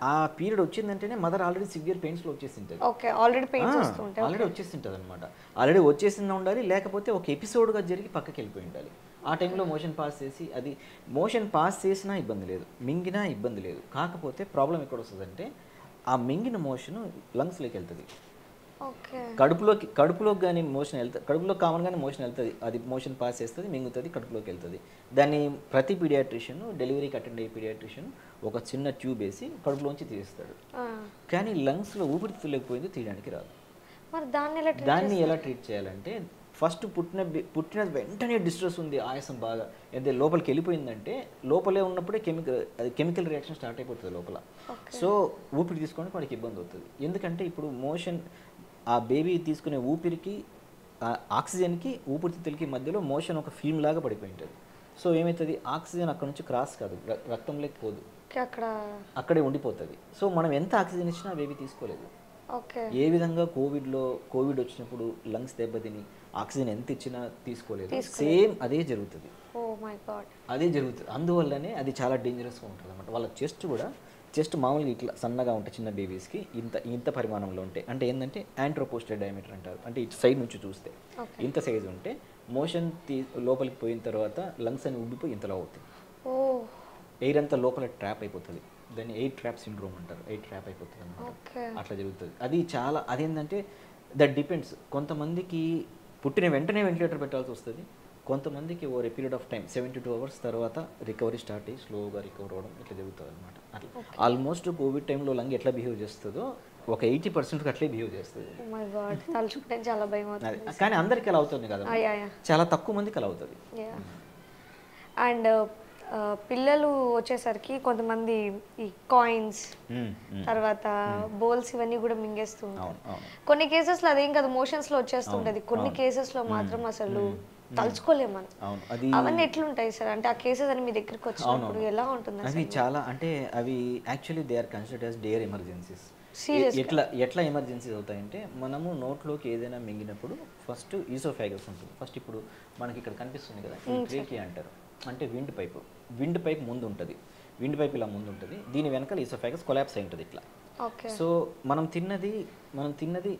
ఆ పీరియడ్ వచ్చిందంటేనే మదర్ ఆల్రెడీ సివియర్ పెయిన్స్లో వచ్చేసింటుంది, ఆల్రెడీ వచ్చేసింటుంది అనమాట. ఆల్రెడీ వచ్చేసిందా ఉండాలి, లేకపోతే ఒక ఎపిసోడ్గా జరిగి పక్కకి వెళ్ళిపోయి ఉండాలి. ఆ టైంలో మోషన్ పాస్ చేసి, అది మోషన్ పాస్ చేసినా ఇబ్బంది లేదు, మింగినా ఇబ్బంది లేదు. కాకపోతే ప్రాబ్లం ఎక్కడ వస్తుందంటే ఆ మింగిన మోషన్ లంగ్స్లోకి వెళ్తుంది, కడుపులోకి కానీ మోషన్ వెళ్తుంది, కడుపులో కామన్గానే మోషన్ వెళ్తుంది, అది మోషన్ పాస్ చేస్తుంది, మింగుతుంది, కడుపులోకి వెళ్తుంది. దాన్ని ప్రతి పీడియాట్రిషియన్, డెలివరీకి అటెండ్ అయ్యే పీడియాట్రిషియన్ ఒక చిన్న ట్యూబ్ వేసి కడుపులోంచి తీస్తాడు. కానీ లంగ్స్లో ఊపిరితిత్తులేకపోయింది, తీయడానికి రాదు. దాన్ని ఎలా ట్రీట్ చేయాలంటే ఫస్ట్ పుట్టిన వెంటనే డిస్ట్రెస్ ఉంది, ఆయాసం బాగా అయితే లోపలికి వెళ్ళిపోయిందంటే లోపలే ఉన్నప్పుడే కెమికల్ రియాక్షన్ స్టార్ట్ అయిపోతుంది లోపల. సో ఊపిరి తీసుకోవడానికి వాడికి ఇబ్బంది అవుతుంది. ఎందుకంటే ఇప్పుడు మోషన్ ఆ బేబీ తీసుకునే ఊపిరికి ఆక్సిజన్కి ఊపిరితిత్తులకి మధ్యలో మోషన్ ఒక ఫిల్మ్ లాగా పడిపోయి ఉంటుంది. సో ఏమవుతుంది, ఆక్సిజన్ అక్కడ నుంచి క్రాస్ కాదు, రక్తంలోకి పోదు, అక్కడే ఉండిపోతుంది. సో మనం ఎంత ఆక్సిజన్ ఇచ్చినా బేబీ తీసుకోలేదు. ఏ విధంగా కోవిడ్ వచ్చినప్పుడు లంగ్స్ దెబ్బతిని ఆక్సిజన్ ఎంత ఇచ్చినా తీసుకోలేదు, సేమ్ అదే జరుగుతుంది. అందువల్లనే అది చాలా డేంజరస్గా ఉంటుంది అనమాట. వాళ్ళ చెస్ట్ మామూలుగా ఇట్లా సన్నగా ఉంటాయి చిన్న బేబీస్కి, ఇంత పరిమాణంలో ఉంటాయి. అంటే ఏంటంటే యాంట్రోపోస్టర్ డయామీటర్ అంటారు, అంటే ఇటు సైడ్ నుంచి చూస్తే ఇంత సైజు ఉంటే మోషన్ లోపలికి పోయిన తర్వాత లంగ్స్ అని ఉబ్బిపోయి ఇంతలో అవుతాయి, ఎయిర్ అంతా లోపల ట్రాప్ అయిపోతుంది. దాన్ని ఎయిర్ ట్రాప్ సిండ్రోమ్ అంటారు, ఎయిర్ ట్రాప్ అయిపోతుంది అనమాట. అట్లా జరుగుతుంది. అది చాలా అదేంటంటే దట్ డిపెండ్స్. కొంతమందికి పుట్టిన వెంటనే వెంటిలేటర్ పెట్టాల్సి వస్తుంది, కొంతమందికి over a period of time 72 hours తర్వాత రికవరీ స్టార్ట్ అయ్యి స్లోగా రికవర్ అవ్వడం ఇట్లా జరుగుతుంది అనమాట. అట్లా ఆల్మోస్ట్ కోవిడ్ టైంలో లంగ్ ఎట్లా బిహేవ్ చేస్తుందో ఒక 80% అట్లే బిహేవ్ చేస్తుంది. కానీ అందరికి అలా అవుతుంది కదా, చాలా తక్కువ మందికి అలా అవుతుంది. అండ్ పిల్లలు వచ్చేసరికి కొంతమంది ఈ కాయిన్స్ తర్వాత బోల్స్ ఇవన్నీ కూడా మింగేస్తూ ఉంటారు. కొన్ని కేసెస్లో అదేం కాదు, మోషన్స్లో వచ్చేస్తుంటుంది, కొన్ని కేసెస్లో మాత్రం అసలు తలుచుకోలేము మనం. అవును. అది అవన్నీ ఎట్లుంటాయి సార్? అంటే ఆ కేసెస్ అని మీ దగ్గరికి వచ్చినప్పుడు ఎలా ఉంటుంది అవి అసలు? చాలా అంటే అవి actually they are considered as their emergencies. ఎట్లా ఎమర్జెన్సీస్ అవుతాయంటే మనము నోట్లోకి ఏదైనా మింగినప్పుడు ఫస్ట్ ఈసోఫాగస్ ఉంటుంది. ఫస్ట్ ఇప్పుడు మనకి ఇక్కడ కనిపిస్తుంది కదా, ట్రేకియా అంటారు. అంటే విండ్ పైప్ ముందు ఉంటుంది. విండ్ పైప్ ఇలా ముందు ఉంటుంది, దీని వెనకాల ఈసోఫాగస్ కొలాప్స్ అయి ఉంటుంది ఇట్లా. సో మనం తిన్నది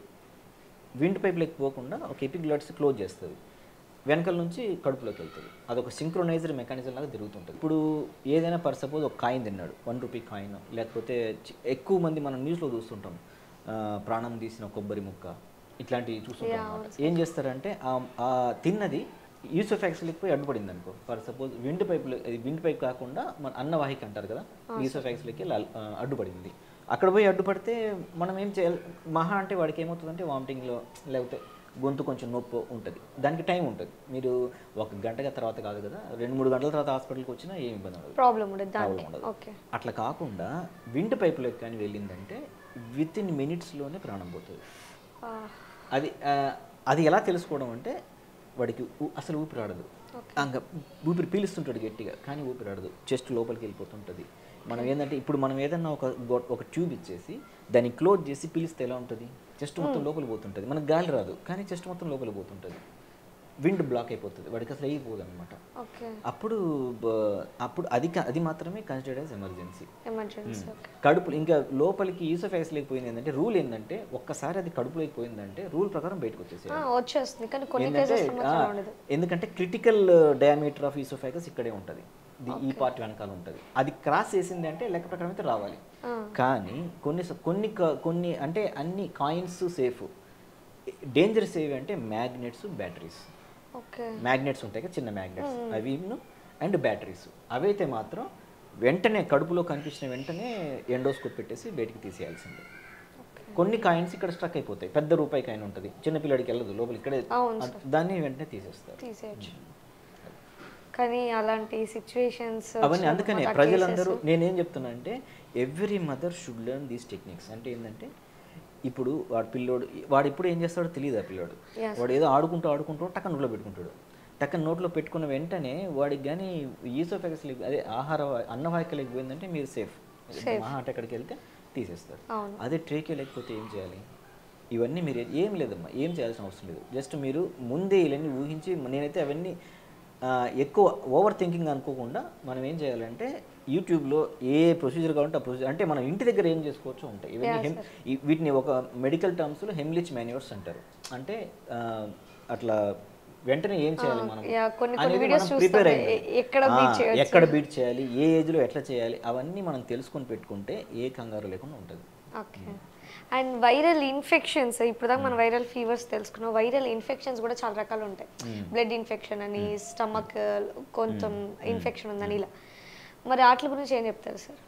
విండ్ పైప్లోకి పోకుండా ఒక ఎపిగ్లాట్స్ క్లోజ్ చేస్తుంది, వెనకాల నుంచి కడుపులోకి వెళ్తుంది. అదొక సింక్రొనైజ్డ్ మెకానిజం లాగా తిరుగుతుంటుంది. ఇప్పుడు ఏదైనా పర్ సపోజ్ ఒక కాయిన్ తిన్నాడు, 1 రూపీ కాయిన్, లేకపోతే ఎక్కువ మంది మనం న్యూస్లో చూస్తుంటాం ప్రాణం తీసిన కొబ్బరి ముక్క, ఇట్లాంటివి చూస్తుంటాం అన్నమాట. ఏం చేస్తారంటే ఆ తిన్నది ఈసోఫాగస్లోకి పోయి అడ్డుపడింది అనుకో, ఫర్ సపోజ్ విండ్ పైప్ కాకుండా మన అన్నవాహిక అంటారు కదా, ఈసోఫాగస్లోకి అడ్డుపడింది. అక్కడ పోయి అడ్డుపడితే మనం ఏం చేయాలి, మహా అంటే వాడికి ఏమవుతుందంటే వామిటింగ్లో లేకపోతే గొంతు కొంచెం నొప్పి ఉంటుంది. దానికి టైం ఉంటుంది. మీరు 1 గంట తర్వాత కాదు కదా, 2-3 గంటల తర్వాత హాస్పిటల్కి వచ్చినా ఏమి ఇబ్బంది ఉండదు, ప్రాబ్లం ఉండదు. అట్లా కాకుండా విండ్ పైపులోకి కానీ వెళ్ళిందంటే విత్ ఇన్ మినిట్స్లోనే ప్రాణం పోతుంది. అది ఎలా తెలుసుకోవడం అంటే వాడికి అసలు ఊపిరాడదు, ఊపిరి పీలుస్తుంటాడు గట్టిగా కానీ ఊపిరాడదు, చెస్ట్ లోపలికి వెళ్ళిపోతుంటుంది. మనం ఏంటంటే ఇప్పుడు మనం ఏదన్నా ఒక ట్యూబ్ ఇచ్చేసి దాన్ని క్లోజ్ చేసి పీలిస్తే ఎలా ఉంటుంది, చెస్ట్ మొత్తం లోపలి పోతుంటుంది, మనకు గాలి రాదు కానీ చెస్ట్ మొత్తం లోపలి పోతుంటుంది, విండ్ బ్లాక్ అయిపోతుంది, వాడికి అసలు అయిపోదు అనమాట. అప్పుడు అది మాత్రమే కన్సిడర్డ్ యాజ్ ఎమర్జెన్సీ. కడుపు ఇంకా లోపలికి ఈసోఫాగస్ లేకపోయింది ఏంటంటే రూల్ ఏంటంటే ఒక్కసారి అది కడుపులోకి పోయిందంటే రూల్ ప్రకారం బయటకు వచ్చేసేయాలి. ఎందుకంటే క్రిటికల్ డయామీటర్ ఆఫ్ ఈసోఫాగస్ ఇక్కడే ఉంటుంది, ఈ పార్ట్ వెనకాల ఉంటుంది. అది క్రాస్ చేసింది అంటే లెక్క ప్రకారం అయితే రావాలి. కానీ కొన్ని అంటే అన్ని కాయిన్స్ సేఫ్, డేంజరస్ ఏవి అంటే మ్యాగ్నెట్స్, బ్యాటరీస్. మ్యాగ్నెట్స్ ఉంటాయి కదా, చిన్న మ్యాగ్నెట్స్, అవి అండ్ బ్యాటరీస్. అవైతే మాత్రం వెంటనే కడుపులో కనిపించిన వెంటనే ఎండోస్కోప్ పెట్టేసి బయటికి తీసేయాల్సిందే. కొన్ని కాయిన్స్ ఇక్కడ స్ట్రక్ అయిపోతాయి, పెద్ద రూపాయి కాయిన్ ఉంటుంది, చిన్నపిల్లడికి వెళ్ళదు లోపల, ఇక్కడే దాన్ని వెంటనే తీసేస్తారు. కానీ అలాంటి సిచ్యువేషన్స్ అవన్నీ అందుకనే ప్రజలందరూ నేనేం చెప్తున్నా అంటే every mother should learn these techniques. అంటే ఏంటంటే ఇప్పుడు వాడు ఇప్పుడు ఏం చేస్తాడో తెలియదు. ఆ పిల్లోడు వాడు ఏదో ఆడుకుంటూ టక్కన నోట్లో పెట్టుకుంటాడు. టక్కన నోట్లో పెట్టుకున్న వెంటనే వాడికి కానీ ఈసోఫాగస్ అదే అన్నవాహిక లేకపోయిందంటే మీరు సేఫ్, మహా అంటే అక్కడికి వెళ్తే తీసేస్తారు. అదే ట్రేకియా లేకపోతే ఏం చేయాలి? ఇవన్నీ మీరు ఏం లేదమ్మా, ఏం చేయాల్సిన అవసరం లేదు. జస్ట్ మీరు ముందే ఇవన్నీ ఊహించి, నేనైతే అవన్నీ ఎక్కువ ఓవర్ థింకింగ్ అనుకోకుండా మనం ఏం చేయాలంటే యూట్యూబ్లో ఏ ప్రొసీజర్ కావాలంటే ఆ ప్రొసీజర్, అంటే మనం ఇంటి దగ్గర ఏం చేసుకోవచ్చు ఉంటాయి. ఇవన్నీ వీటిని ఒక మెడికల్ టర్మ్స్లో హెమ్లిచ్ మాన్యూవర్స్ అంటారు. అంటే అట్లా వెంటనే ఏం చేయాలి మనం ప్రిపేర్ అయ్యి ఎక్కడ బీట్ చేయాలి, ఏ ఏజ్లో ఎట్లా చేయాలి, అవన్నీ మనం తెలుసుకొని పెట్టుకుంటే ఏ కంగారు లేకుండా ఉంటుంది. అండ్ వైరల్ ఇన్ఫెక్షన్స్, ఇప్పుడు దాకా మనం వైరల్ ఫీవర్స్ తెలుసుకున్నాం. వైరల్ ఇన్ఫెక్షన్స్ కూడా చాలా రకాలు ఉంటాయి. బ్లడ్ ఇన్ఫెక్షన్ అని, స్టమక్ కొంచెం ఇన్ఫెక్షన్ ఉందని, ఇలా మరి వాటి గురించి ఏం చెప్తారు సార్?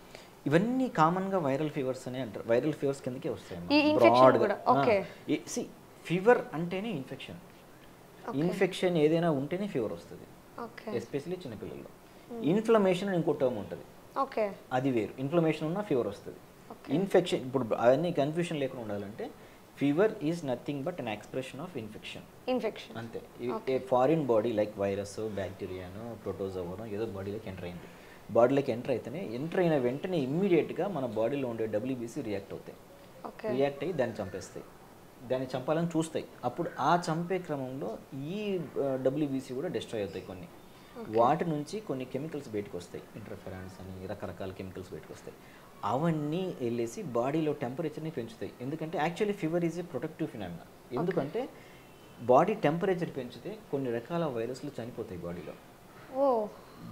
ఇవన్నీ కామన్గా వైరల్ ఫీవర్స్ అని అంటారు. వైరల్ ఫీవర్స్ కిందకే వస్తాయి. ఫీవర్ అంటేనే ఇన్ఫెక్షన్ ఏదైనా ఉంటేనే ఫీవర్ వస్తుంది, ఎస్పెషల్లీ చిన్నపిల్లల్లో. ఇన్ఫ్లమేషన్ ఇంకో టర్మ్ ఉంటుంది, అది వేరు. ఇన్ఫ్లమేషన్ ఉన్నా ఫీవర్ వస్తుంది. ఇన్ఫెక్షన్ ఇప్పుడు అవన్నీ కన్ఫ్యూషన్ లేకుండా ఉండాలంటే fever is nothing but an expression of infection అంతే. ఏ ఫారిన్ బాడీ లైక్ వైరస్, బ్యాక్టీరియానో, ప్రోటోజోవనో ఏదో బాడీలోకి ఎంటర్ అయింది. బాడీలోకి ఎంటర్ అయిన వెంటనే ఇమ్మీడియట్గా మన బాడీలో ఉండే WBC రియాక్ట్ అవుతాయి. రియాక్ట్ అయ్యి దాన్ని చంపేస్తాయి, దాన్ని చంపాలని చూస్తాయి. అప్పుడు ఆ చంపే క్రమంలో ఈ WBC కూడా డిస్ట్రాయ్ అవుతాయి. కొన్ని వాటి నుంచి కొన్ని కెమికల్స్ బయటకు వస్తాయి, ఇంటర్ఫెరాన్స్ అని రకరకాల కెమికల్స్ బయటకు వస్తాయి. అవన్నీ వెళ్ళేసి బాడీలో టెంపరేచర్ని పెంచుతాయి. ఎందుకంటే actually fever is a protective phenomena. ఎందుకంటే బాడీ టెంపరేచర్ పెంచితే కొన్ని రకాల వైరస్లు చనిపోతాయి బాడీలో.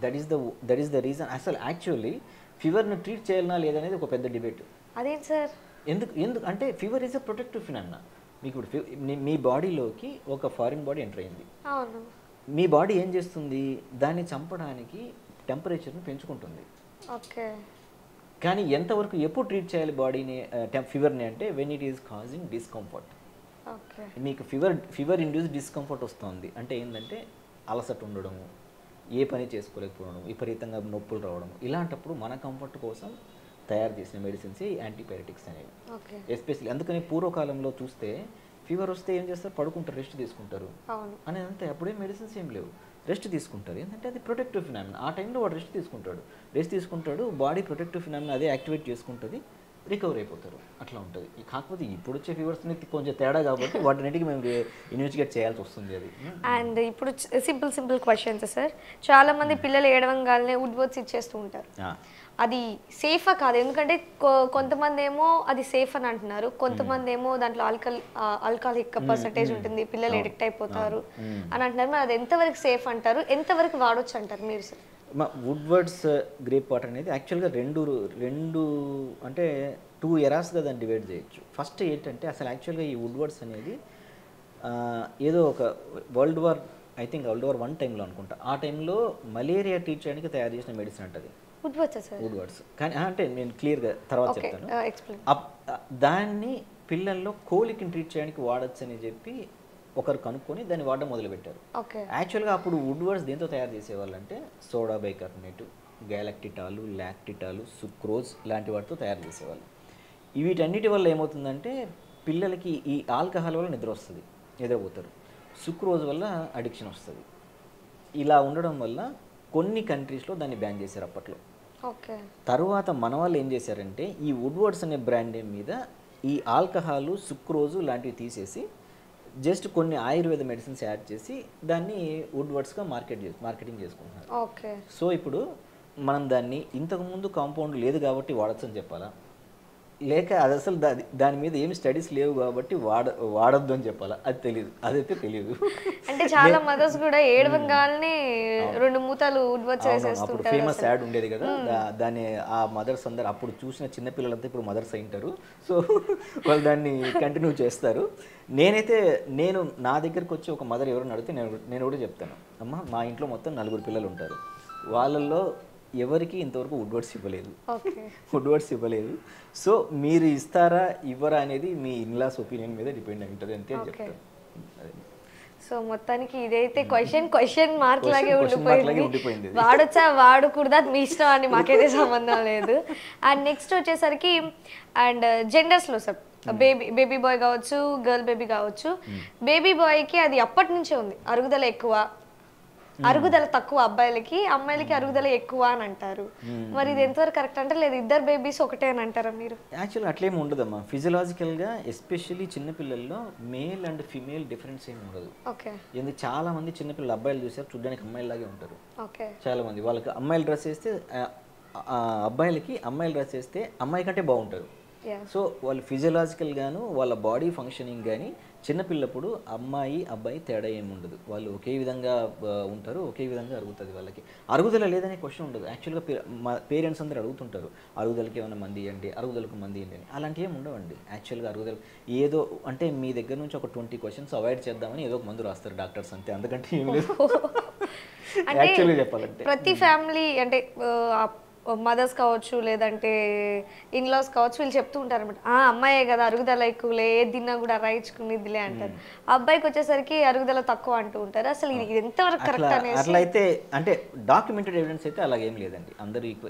That is the reason. అసలు యాక్చువల్లీ ఫీవర్ని ట్రీట్ చేయాలన్నా లేదనేది ఒక పెద్ద డిబేట్. అదేంటి సార్? ఎందుకు అంటే fever is a protective phenomena. మీకు ఇప్పుడు మీ బాడీలోకి ఒక ఫారిన్ బాడీ ఎంటర్ అయింది, మీ బాడీ ఏం చేస్తుంది, దాన్ని చంపడానికి టెంపరేచర్ని పెంచుకుంటుంది. కానీ ఎంతవరకు ఎప్పుడు ట్రీట్ చేయాలి బాడీని, ఫీవర్ని అంటే when it is causing discomfort. మీకు ఫీవర్ ఇండ్యూస్ డిస్కంఫర్ట్ వస్తుంది అంటే ఏంటంటే అలసట ఉండడము, ఏ పని చేసుకోలేకపోవడం, విపరీతంగా నొప్పులు రావడం, ఇలాంటప్పుడు మన కంఫర్ట్ కోసం తయారు చేసిన మెడిసిన్స్ యాంటీబయాటిక్స్ అనేవి. ఎస్పెషల్లీ అందుకని పూర్వకాలంలో చూస్తే ఫీవర్ వస్తే ఏం చేస్తారు, పడుకుంటారు, రెస్ట్ తీసుకుంటారు అని అంతే. అప్పుడే మెడిసిన్స్ ఏం లేవు, రెస్ట్ తీసుకుంటారు. ఏంటంటే అది ప్రొటెక్టివ్ ఫినామినా. ఆ టైంలో వాడు రెస్ట్ తీసుకుంటాడు, బాడీ ప్రొటెక్టివ్ ఫినామినా అదే యాక్టివేట్ చేసుకుంటుంది, రికవర్ అయిపోతారు. అట్లా ఉంటుంది. కాకపోతే ఇప్పుడు వచ్చే ఫీవర్స్ని కొంచెం తేడా కాబట్టి వాటిన్నిటికి మేము ఇన్వెస్టిగేట్ చేయాల్సి వస్తుంది అది. అండ్ ఇప్పుడు సింపుల్ క్వశ్చన్స్ సార్. చాలా మంది పిల్లలు ఏడవంగానే వుడ్వర్డ్స్ ఇచ్చేస్తూ ఉంటారు. అది సేఫా కాదు? ఎందుకంటే కొంతమంది ఏమో అది సేఫ్ అని అంటున్నారు, కొంతమంది ఏమో దాంట్లో ఆల్కహాలిక్ పర్సంటేజ్ ఉంటుంది, పిల్లలు ఎడిక్ట్ అయిపోతారు అని అంటున్నారు. మరి అది ఎంతవరకు సేఫ్ అంటారు, ఎంతవరకు వాడొచ్చు అంటారు మీరు సార్? వుడ్వర్డ్స్ గ్రేప్ వాటర్ అనేది యాక్చువల్గా రెండు అంటే 2 ఎరాస్గా దాన్ని డివైడ్ చేయొచ్చు. ఫస్ట్ ఏంటంటే అసలు యాక్చువల్గా ఈ వుడ్వర్డ్స్ అనేది ఏదో ఒక వరల్డ్ వార్ I టైంలో అనుకుంటా, ఆ టైంలో మలేరియా ట్రీట్ చేయడానికి తయారు చేసిన మెడిసిన్ అంటది వుడ్వర్డ్స్. కానీ అంటే నేను క్లియర్గా తర్వాత చెప్తాను. దాన్ని పిల్లల్లో కోలిక్ని ట్రీట్ చేయడానికి వాడచ్చు అని చెప్పి ఒకరు కనుక్కొని దాన్ని వాడడం మొదలుపెట్టారు. యాక్చువల్గా అప్పుడు వుడ్వర్డ్స్ దేంతో తయారు చేసేవాళ్ళు అంటే సోడా బైకార్బోనేట్, గ్యాలక్టిటాలు, లాక్టిటాలు, సుక్రోజ్ లాంటి వాటితో తయారు చేసేవాళ్ళు. వీటన్నిటి వల్ల ఏమవుతుందంటే పిల్లలకి ఈ ఆల్కహాల్ వల్ల నిద్రపోతారు, సుక్రోజ్ వల్ల అడిక్షన్ వస్తుంది. ఇలా ఉండడం వల్ల కొన్ని కంట్రీస్లో దాన్ని బ్యాన్ చేశారు అప్పట్లో. తర్వాత మన వాళ్ళు ఏం చేశారంటే ఈ వుడ్వర్డ్స్ అనే బ్రాండ్ నేమ్ మీద ఈ ఆల్కహాలు, సుక్రోజు లాంటివి తీసేసి జస్ట్ కొన్ని ఆయుర్వేద మెడిసిన్స్ యాడ్ చేసి దాన్ని వుడ్వర్డ్స్గా మార్కెటింగ్ చేసుకుంటున్నారు. సో ఇప్పుడు మనం దాన్ని ఇంతకుముందు కాంపౌండ్ లేదు కాబట్టి వాడచ్చు అని చెప్పాలా, లేక అది అసలు దాని మీద ఏమి స్టడీస్ లేవు కాబట్టి వాడొద్దు అని చెప్పాలా, అదైతే తెలియదు. అంటే చాలా మదర్స్ కూడా ఏడవంగానే 2 మూతలు వుడ్వర్డ్స్ వేసేస్తుంటారు. అప్పుడు ఫేమస్ యాడ్ ఉండేది కదా, దాన్ని ఆ మదర్స్ అందరు అప్పుడు చూసిన చిన్నపిల్లలంతా ఇప్పుడు మదర్స్ అయింటారు. సో వాళ్ళు దాన్ని కంటిన్యూ చేస్తారు. నేను నా దగ్గరికి వచ్చి ఒక మదర్ ఎవరైనా అడిగితే నేను కూడా చెప్తాను, అమ్మ మా ఇంట్లో మొత్తం 4 పిల్లలు ఉంటారు, వాళ్ళల్లో ఎవరికి ఇంతవరకు వుడ్వర్డ్స్ ఇవ్వలేదు. సో మీరు ఇస్తారా ఇవ్వరా అనేది మీ ఇన్లాస్ ఒపీనియన్ మీద డిపెండ్ అయి ఉంటుంది అంతే అని చెప్తాను. సో మొత్తానికి ఇదైతే క్వశ్చన్ మార్క్ లాగే ఉండిపోయింది. వాడొచ్చా వాడకూడదా మీ ఇష్టం అని మాకైతే సంబంధం లేదు. అండ్ నెక్స్ట్ వచ్చేసరికి అండ్ జెండర్స్లో సార్ బేబీ బాయ్ కావచ్చు, గర్ల్ బేబీ కావచ్చు. బేబీ బాయ్కి అది అప్పటి నుంచే ఉంది, అరుగుదల ఎక్కువ, అరుగుదల తక్కువ అబ్బాయిలకి, అమ్మాయిలకి అరుగుదల ఎక్కువ అని అంటారు. మరి ఇది ఎంతవరకు కరెక్ట్ అంటే లేదు ఇద్దరు బేబీస్ ఒకటే అని అంటారా మీరు? యాక్చువల్గా అట్లేమి ఉండదమ్మా. ఫిజియలాజికల్గా ఎస్పెషల్లీ చిన్నపిల్లల్లో మేల్ అండ్ ఫీమేల్ డిఫరెన్స్ ఏమి ఉండదు. ఎందుకు చాలా మంది చిన్నపిల్లలు అబ్బాయిలు చూసారు చూడడానికి అమ్మాయిలాగే ఉంటారు. చాలా మంది వాళ్ళకి అమ్మాయిలు డ్రెస్ వేస్తే అబ్బాయిలకి అమ్మాయిలు డ్రెస్ వేస్తే అమ్మాయి కంటే బాగుంటారు. సో వాళ్ళు ఫిజియలాజికల్ గాను వాళ్ళ బాడీ ఫంక్షనింగ్ కానీ చిన్నపిల్లప్పుడు అమ్మాయి అబ్బాయి తేడా ఏమి ఉండదు, వాళ్ళు ఒకే విధంగా ఉంటారు, ఒకే విధంగా అరుగుతుంది. వాళ్ళకి అరుగుదల లేదనే క్వశ్చన్ ఉండదు. యాక్చువల్గా పేరెంట్స్ అందరూ అడుగుతుంటారు అరుగుదలకి ఏమైనా మంది ఇవ్వండి, అరుగుదలకు మంది ఇవ్వండి అని. అలాంటివి ఏమి ఉండవండి. యాక్చువల్గా అరుగుదల ఏదో అంటే మీ దగ్గర నుంచి ఒక 20 క్వశ్చన్స్ అవాయిడ్ చేద్దామని ఏదో ఒక మందు రాస్తారు డాక్టర్స్ అంతే, అందుకంటే ఏం లేదు. యాక్చువల్గా చెప్పాలంటే ప్రతి ఫ్యామిలీ అంటే మదర్స్ కావచ్చు లేదంటే ఇన్లాస్ కావచ్చు వీళ్ళు చెప్తూ ఉంటారు అనమాట, అమ్మాయే కదా అరుగుదల ఎక్కువలే, ఏది తిన్నా కూడా రాయించుకునేదిలే అంటారు. అబ్బాయికి వచ్చేసరికి అరుగుదల తక్కువ అంటూ ఉంటారు. అసలు ఇది ఎంతవరకు కరెక్ట్ అనేది? అట్లా అయితే అంటే డాక్యుమెంటెడ్ ఎవిడెన్స్ అయితే అలాగేం లేదండి,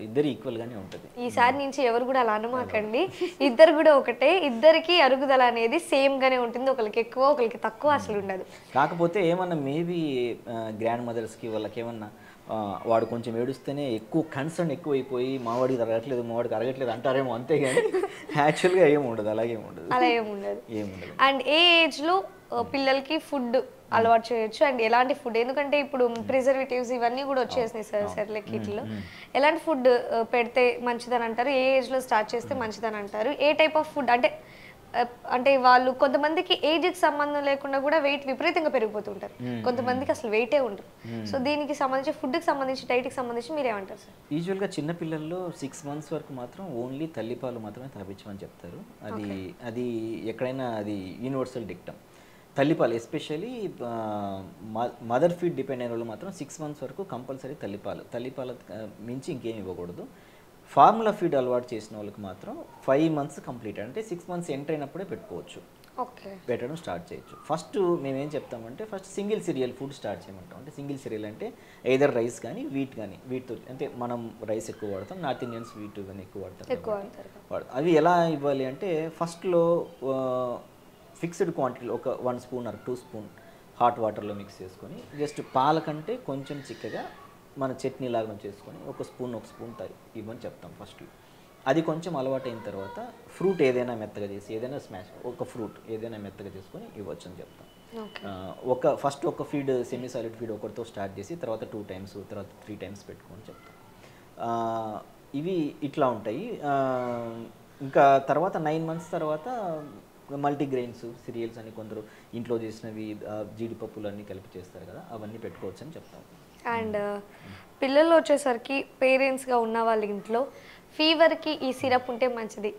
ఇద్దరు ఈక్వల్ గానే ఉంటుంది. ఈసారి నుంచి ఎవరు కూడా అలా అనమాకండి, ఇద్దరు కూడా ఒకటే, ఇద్దరికి అరుగుదల అనేది సేమ్ గానే ఉంటుంది, ఒకరికి ఎక్కువ ఒకరికి తక్కువ అసలు ఉండదు. కాకపోతే ఏమన్నా మేబీ గ్రాండ్ మదర్స్కి వాళ్ళకి ఏమన్నా వాడు కొంచెం ఏడుస్తేనే ఎక్కువ కన్సర్న్ ఎక్కువైపోయి మావాడికి అరగట్లేదు అంటారేమో, అంతేగాని యాక్చువల్గా ఏముండదు, అలా ఏముండదు. అండ్ ఏ ఏజ్లో పిల్లలకి ఫుడ్ అలవాటు చేయొచ్చు అండ్ ఎలాంటి ఫుడ్? ఎందుకంటే ఇప్పుడు ప్రిజర్వేటివ్స్ ఇవన్నీ కూడా వచ్చేసినాయి సార్ సెర్లాక్ కిట్లో. ఎలాంటి ఫుడ్ పెడితే మంచిదని అంటారు, ఏ ఏజ్లో స్టార్ట్ చేస్తే మంచిదని అంటారు, ఏ టైప్ ఆఫ్ ఫుడ్ అంటే వాళ్ళు కొంతమందికి ఏజ్కి సంబంధం లేకుండా కూడా వెయిట్ విపరీతంగా పెరిగిపోతుంటారు, కొంతమందికి అసలు వెయిటే ఉండరు. సో దీనికి సంబంధించి ఫుడ్కి సంబంధించి డైట్కి సంబంధించి మీరు ఏమంటారు సార్? యూజువల్గా చిన్నపిల్లల్లో 6 months వరకు మాత్రం ఓన్లీ తల్లిపాలు మాత్రమే తాపించమని చెప్తారు. అది ఎక్కడైనా అది యూనివర్సల్ డిక్టమ్. తల్లిపాలు ఎస్పెషల్లీ మదర్ ఫీడ్ డిపెండ్ అయిన వాళ్ళు మాత్రం 6 months వరకు కంపల్సరీ తల్లిపాల మించి ఇంకేం ఇవ్వకూడదు. ఫార్ములా ఫీడ్ అలవాటు చేసిన వాళ్ళకి మాత్రం 5 months కంప్లీట్ అంటే 6 months ఎంటర్ అయినప్పుడే పెట్టుకోవచ్చు, పెట్టడం స్టార్ట్ చేయొచ్చు. ఫస్ట్ మేమేం చెప్తామంటే first single cereal food start చేయమంటాం. అంటే సింగిల్ సిరియల్ అంటే ఎయిదర్ రైస్ కానీ వీట్తో అంటే మనం రైస్ ఎక్కువ వాడతాం, నార్త్ ఇండియన్స్ వీట్ కానీ ఎక్కువ వాడతారు. అవి ఎలా ఇవ్వాలి అంటే ఫస్ట్లో ఫిక్స్డ్ క్వాంటిటీలో ఒక 1 స్పూన్ ఆర్ 2 స్పూన్ హాట్ వాటర్లో మిక్స్ చేసుకొని జస్ట్ పాల కంటే కొంచెం చిక్కగా మన చట్నీ లాగా చేసుకొని ఒక స్పూన్ ఇవ్వని చెప్తాం ఫస్ట్. అది కొంచెం అలవాటు అయిన తర్వాత ఫ్రూట్ ఏదైనా మెత్తగా చేసి ఏదైనా స్మాష్ ఒక ఫ్రూట్ ఏదైనా మెత్తగా చేసుకొని ఇవ్వచ్చు అని చెప్తాం. ఫస్ట్ ఒక ఫీడ్ సెమీ సాలిడ్ ఫీడ్ ఒకరితో స్టార్ట్ చేసి తర్వాత 2 టైమ్స్ తర్వాత 3 టైమ్స్ పెట్టుకొని చెప్తాం. ఇవి ఇట్లా ఉంటాయి. ఇంకా తర్వాత 9 మంత్స్ తర్వాత మల్టీగ్రెయిన్స్ సిరియల్స్ అని కొందరు ఇంట్లో చేసినవి జీడిపప్పులు అన్నీ కలిపి చేస్తారు కదా, అవన్నీ పెట్టుకోవచ్చు అని చెప్తాం. అండ్ పిల్లలు వచ్చేసరికి పేరెంట్స్గా ఉన్న వాళ్ళ ఇంట్లో ఫీవర్కి ఈ సిరప్ ఉంటే మంచిది,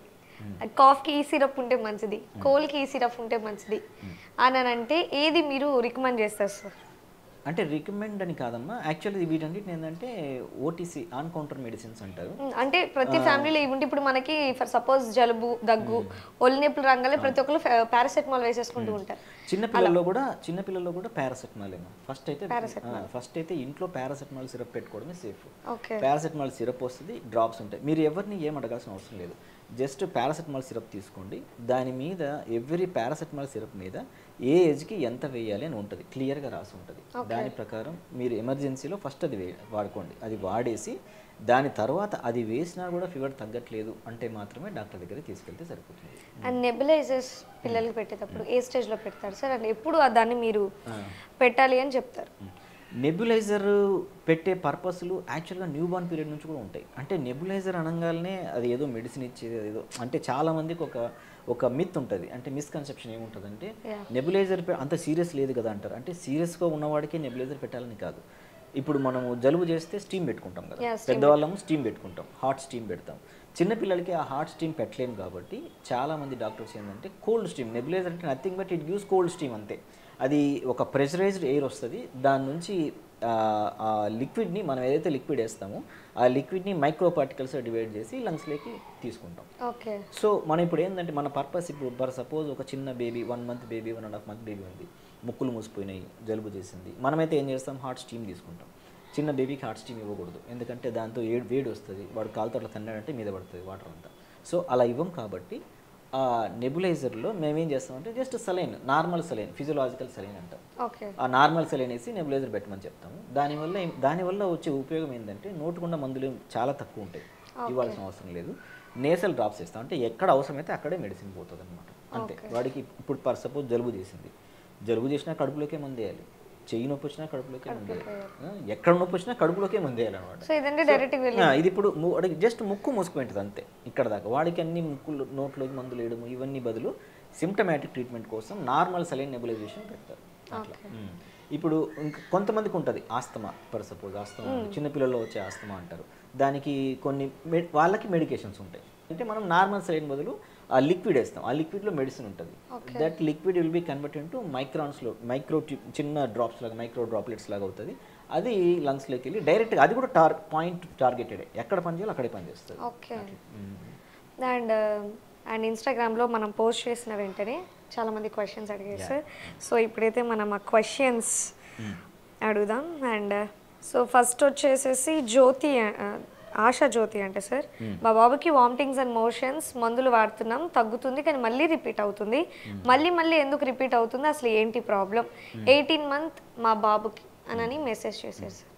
కాఫ్కి ఈ సిరప్ ఉంటే మంచిది, కోల్డ్కి ఈ సిరప్ ఉంటే మంచిది అని అంటే ఏది మీరు రికమెండ్ చేస్తారు సార్? అంటే రికమెండ్ అని కాదమ్మా, యాక్చువల్లీ వీటన్నిటిని ఏంటంటే ఓటీసీ ఆన్ కౌంటర్ మెడిసిన్స్ అంటారు. అంటే ప్రతి ఫ్యామిలీలో ఇవి ఉంటే ఇప్పుడు మనకి ఫర్ సపోజ్ జలుబు దగ్గు ఒళ్ళు నొప్పులు రంగాలే ప్రతి ఒక్కరు పారాసెటమాల్ వేసేసుకుంటూ ఉంటారు. చిన్నపిల్లల్లో కూడా పారాసెటమాల్ ఏమో ఫస్ట్ అయితే ఇంట్లో పారాసెటమాల్ సిరప్ పెట్టుకోవడమే సేఫ్. పారాసెటమాల్ సిరప్ వస్తుంది, డ్రాప్స్ ఉంటాయి. మీరు ఎవరిని ఏం అడగాల్సిన అవసరం లేదు, జస్ట్ పారాసెటమాల్ సిరప్ తీసుకోండి. దాని మీద ఎవ్రీ పారాసెటమాల్ సిరప్ మీద ఏ ఏజ్కి ఎంత వేయాలి అని ఉంటుంది, క్లియర్గా రాసి ఉంటుంది. దాని ప్రకారం మీరు ఎమర్జెన్సీలో ఫస్ట్ అది వాడుకోండి. అది వాడేసి దాని తర్వాత అది వేసినా కూడా ఫీవర్ తగ్గట్లేదు అంటే మాత్రమే డాక్టర్ దగ్గర తీసుకెళ్తే సరిపోతుంది. అండ్ నెబులైజర్స్ పిల్లలకి పెట్టేటప్పుడు ఏ స్టేజ్లో పెడతారు సార్? అండ్ ఎప్పుడు దాన్ని మీరు పెట్టాలి అని చెప్తారు? నెబులైజర్ పెట్టే పర్పస్లు యాక్చువల్గా న్యూ బార్న్ పీరియడ్ నుంచి కూడా ఉంటాయి. అంటే నెబులైజర్ అనగానే అది ఏదో మెడిసిన్ ఇచ్చేది ఏదో అంటే చాలామందికి ఒక మిత్ ఉంటుంది. అంటే మిస్కన్సెప్షన్ ఏముంటుందంటే నెబులైజర్ అంత సీరియస్ లేదు కదా అంటారు. అంటే సీరియస్గా ఉన్నవాడికి నెబులైజర్ పెట్టాలని కాదు. ఇప్పుడు మనము జలుబు చేస్తే స్టీమ్ పెట్టుకుంటాం కదా, పెద్దవాళ్ళము స్టీమ్ పెట్టుకుంటాం, హాట్ స్టీమ్ పెడతాం. చిన్నపిల్లలకి ఆ హాట్ స్టీమ్ పెట్టలేము కాబట్టి చాలామంది డాక్టర్స్ ఏంటంటే కోల్డ్ స్టీమ్, నెబులైజర్ అంటే nothing but it gives cold steam అంతే. అది ఒక ప్రెషరైజ్డ్ ఎయిర్ వస్తుంది, దాని నుంచి ఆ లిక్విడ్ని మనం ఏదైతే లిక్విడ్ వేస్తామో ఆ లిక్విడ్ని మైక్రో పార్టికల్స్ డివైడ్ చేసి లంగ్స్లోకి తీసుకుంటాం. సో మనం ఇప్పుడు ఏంటంటే మన పర్పస్ ఇప్పుడు ఫర్ సపోజ్ ఒక చిన్న baby 1 month baby 1.5 month baby ఉంది, ముక్కులు మూసిపోయినాయి, జలుబు చేసింది, మనమైతే ఏం చేస్తాం, హాట్ స్టీమ్ తీసుకుంటాం. చిన్న బేబీకి హాట్ స్టీమ్ ఇవ్వకూడదు, ఎందుకంటే దాంతో వేడి వస్తుంది, వాడు కాలుతో అట్లా తన్నాడంటే మీద పడుతుంది వాటర్ అంతా. సో అలా ఇవ్వం కాబట్టి ఆ నెబులైజర్లో మేమేం చేస్తామంటే just saline, normal saline, physiological saline అంటాం. ఆ నార్మల్ సలైన్ వేసి నెబులైజర్ పెట్టమని చెప్తాము. దానివల్ల వచ్చే ఉపయోగం ఏంటంటే నోటుకుండా మందులు చాలా తక్కువ ఉంటాయి, ఇవ్వాల్సిన అవసరం లేదు. నేసల్ డ్రాప్స్ ఇస్తాం, అంటే ఎక్కడ అవసరమైతే అక్కడే మెడిసిన్ పోతుంది అనమాట. అంతే. వాడికి ఇప్పుడు ఫర్ సపోజ్ జలుబు చేసినా కడుపులోకే మందు వేయాలి, చెయ్యి నొప్పి వచ్చినా కడుపులోకే మందు వేయాలి, ఎక్కడ నొప్పి వచ్చినా కడుపులోకే మందు వేయాలి అనమాట. ఇది ఇప్పుడు జస్ట్ ముక్కు మూసుకుపోయింటుంది అంతే ఇక్కడ దాకా. వాడికి అన్ని ముక్కులు నోట్లోకి మందులు వేయడము ఇవన్నీ బదులు సిమ్టమాటిక్ ట్రీట్మెంట్ కోసం నార్మల్ సలైన్ నెబులైజేషన్ పెడతారు అట్లా. ఇప్పుడు కొంతమందికి ఉంటుంది ఆస్తమా, ఫర్ సపోజ్ ఆస్తమా చిన్నపిల్లల్లో వచ్చే ఆస్తమా అంటారు. దానికి కొన్ని వాళ్ళకి మెడికేషన్స్ ఉంటాయి. అంటే మనం నార్మల్ సలైన్ బదులు ఆ లిక్విడ్ వేస్తాం, ఆ లిక్విడ్లో మెడిసిన్ ఉంటుంది. That liquid will be converted to మైక్రాన్స్లో చిన్న డ్రాప్స్ లాగా మైక్రో డ్రాప్లెట్స్ లాగా అవుతుంది. అది లంగ్స్లోకి వెళ్ళి డైరెక్ట్గా అది కూడా పాయింట్ టార్గెటెడ్, ఎక్కడ పని చేయాలో అక్కడే పని చేస్తుంది. ఓకే. అండ్ ఇన్స్టాగ్రామ్లో మనం పోస్ట్ చేసిన వెంటనే చాలామంది క్వశ్చన్స్ అడిగారు సార్. సో ఇప్పుడైతే మనం ఆ క్వశ్చన్స్ అడుగుదాం. అండ్ సో ఫస్ట్ వచ్చేసేసి ఆశా జ్యోతి అంటే సార్, మా బాబుకి వామిటింగ్స్ అండ్ మోషన్స్ మందులు వాడుతున్నాం, తగ్గుతుంది కానీ మళ్ళీ రిపీట్ అవుతుంది, మళ్ళీ ఎందుకు రిపీట్ అవుతుంది, అసలు ఏంటి ప్రాబ్లం, 18 మంత్ మా బాబుకి అని మెసేజ్ చేశారు సార్.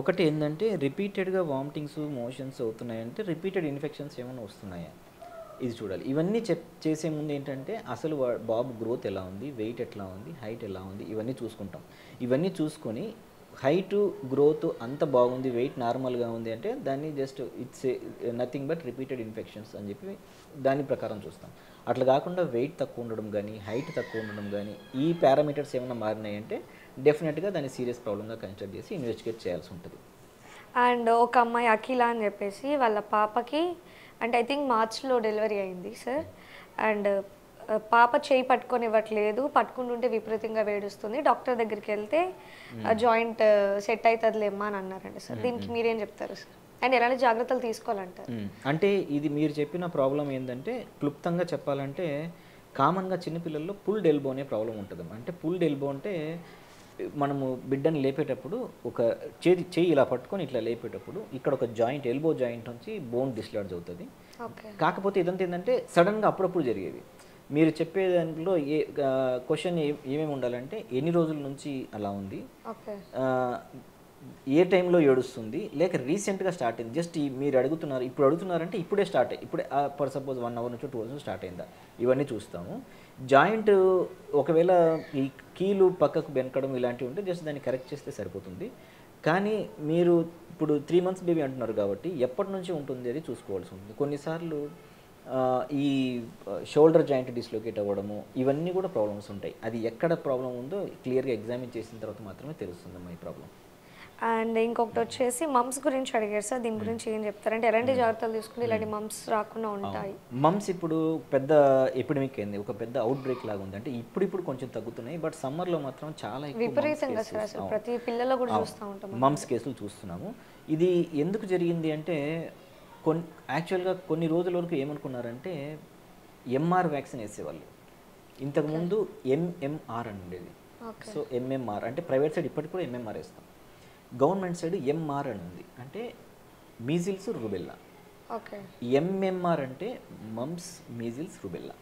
ఒకటి ఏంటంటే రిపీటెడ్గా వామిటింగ్స్ మోషన్స్ అవుతున్నాయంటే రిపీటెడ్ ఇన్ఫెక్షన్స్ ఏమైనా వస్తున్నాయా ఇది చూడాలి. ఇవన్నీ చేసే ముందు ఏంటంటే అసలు బాబు గ్రోత్ ఎలా ఉంది, వెయిట్ ఎట్లా ఉంది, హైట్ ఎలా ఉంది, ఇవన్నీ చూసుకుంటాం. ఇవన్నీ చూసుకొని హైట్ గ్రోత్ అంత బాగుంది, వెయిట్ నార్మల్గా ఉంది అంటే దాన్ని just it's nothing but repeated infections అని చెప్పి దాని ప్రకారం చూస్తాం. అట్లా కాకుండా వెయిట్ తక్కువ ఉండడం కానీ హైట్ తక్కువ ఉండడం కానీ ఈ పారామీటర్స్ ఏమైనా మారినాయంటే డెఫినెట్గా దాన్ని సీరియస్ ప్రాబ్లంగా కన్సిడర్ చేసి ఇన్వెస్టిగేట్ చేయాల్సి ఉంటుంది. అండ్ ఒక అమ్మాయి అఖిల అని చెప్పేసి వాళ్ళ పాపకి అంటే ఐ థింక్ మార్చ్లో డెలివరీ అయింది సార్. అండ్ పాప చేయి పట్టుకొని ఇవ్వట్లేదు, పట్టుకుంటుంటే విపరీతంగా వేడుస్తుంది, డాక్టర్ దగ్గరికి వెళ్తే జాయింట్ సెట్ అవుతుందిలేమ్మా అని అన్నారండి సార్. దీనికి మీరేం చెప్తారు సార్? అండ్ ఎలాంటి జాగ్రత్తలు తీసుకోవాలంటారు? అంటే ఇది మీరు చెప్పిన ప్రాబ్లం ఏంటంటే క్లుప్తంగా చెప్పాలంటే కామన్గా చిన్నపిల్లల్లో పుల్డ్ ఎల్బో అనే ప్రాబ్లం ఉంటుంది. అంటే పుల్డ్ ఎల్బో అంటే మనము బిడ్డని లేపేటప్పుడు ఒక చెయ్యి ఇలా పట్టుకొని ఇట్లా లేపేటప్పుడు ఇక్కడ ఒక జాయింట్ ఎల్బో జాయింట్ నుంచి బోన్ డిస్లాడ్జ్ అవుతుంది. కాకపోతే ఇదంతా ఏంటంటే సడన్గా అప్పుడప్పుడు జరిగేది. మీరు చెప్పే దాంట్లో క్వశ్చన్ ఏమేమి ఉండాలంటే ఎన్ని రోజుల నుంచి అలా ఉంది, ఓకే ఆ, ఏ టైంలో ఏడుస్తుంది, లేక రీసెంట్గా స్టార్ట్ అయింది. జస్ట్ మీరు అడుగుతున్నారు, ఇప్పుడు అడుగుతున్నారంటే ఇప్పుడే స్టార్ట్ అయ్యి ఇప్పుడే ఫర్ సపోజ్ 1 అవర్ నుంచి 2 అవర్స్ స్టార్ట్ అయిందా, ఇవన్నీ చూస్తాము. జాయింట్ ఒకవేళ ఈ కీలు పక్కకు బెనకడం ఇలాంటివి ఉంటే జస్ట్ దాన్ని కరెక్ట్ చేస్తే సరిపోతుంది. కానీ మీరు ఇప్పుడు 3 మంత్స్ బేబీ అంటున్నారు కాబట్టి ఎప్పటి నుంచి ఉంటుంది అది చూసుకోవాల్సి ఉంటుంది. కొన్నిసార్లు ఈ షోల్డర్ జాయింట్ డిస్లొకేట్ అవ్వడము ఇవన్నీ కూడా ప్రాబ్లమ్స్ ఉంటాయి. అది ఎక్కడ ప్రాబ్లం ఉందో క్లియర్గా ఎగ్జామిన్ చేసిన తర్వాత మాత్రమే తెలుస్తుందమ్మా ఈ ప్రాబ్లం. అండ్ ఇంకొకటి వచ్చేసి మమ్స్ గురించి అడిగారు సార్, దీని గురించి ఏం చెప్తారు? అంటే ఎలాంటి జాగ్రత్తలు తీసుకుంటే ఇలాంటి మమ్స్ రాకుండా ఉంటాయి? మమ్స్ ఇప్పుడు పెద్ద ఎపిడమిక్ అయింది, ఒక పెద్ద అవుట్ బ్రేక్ లాగా ఉంది. అంటే ఇప్పుడు కొంచెం తగ్గుతున్నాయి, బట్ సమ్మర్లో మాత్రం చాలా విపరీతంగా సార్, అసలు ప్రతి పిల్లల్లో కూడా చూస్తూ ఉంటాం మమ్స్ కేసులు చూస్తున్నాము. ఇది ఎందుకు జరిగింది అంటే యాక్చువల్గా కొన్ని రోజుల వరకు ఏమనుకున్నారంటే ఎంఆర్ వ్యాక్సిన్ వేసేవాళ్ళు. ఇంతకుముందు ఎంఎంఆర్ అని ఉండేది. సో ఎంఎంఆర్ అంటే ప్రైవేట్ సైడ్ ఇప్పటికి కూడా ఎంఎంఆర్ వేస్తాం, గవర్నమెంట్ సైడ్ ఎంఆర్ అని ఉంది, అంటే మీజిల్స్ రుబెల్లా. ఎంఎంఆర్ అంటే mumps measles rubella.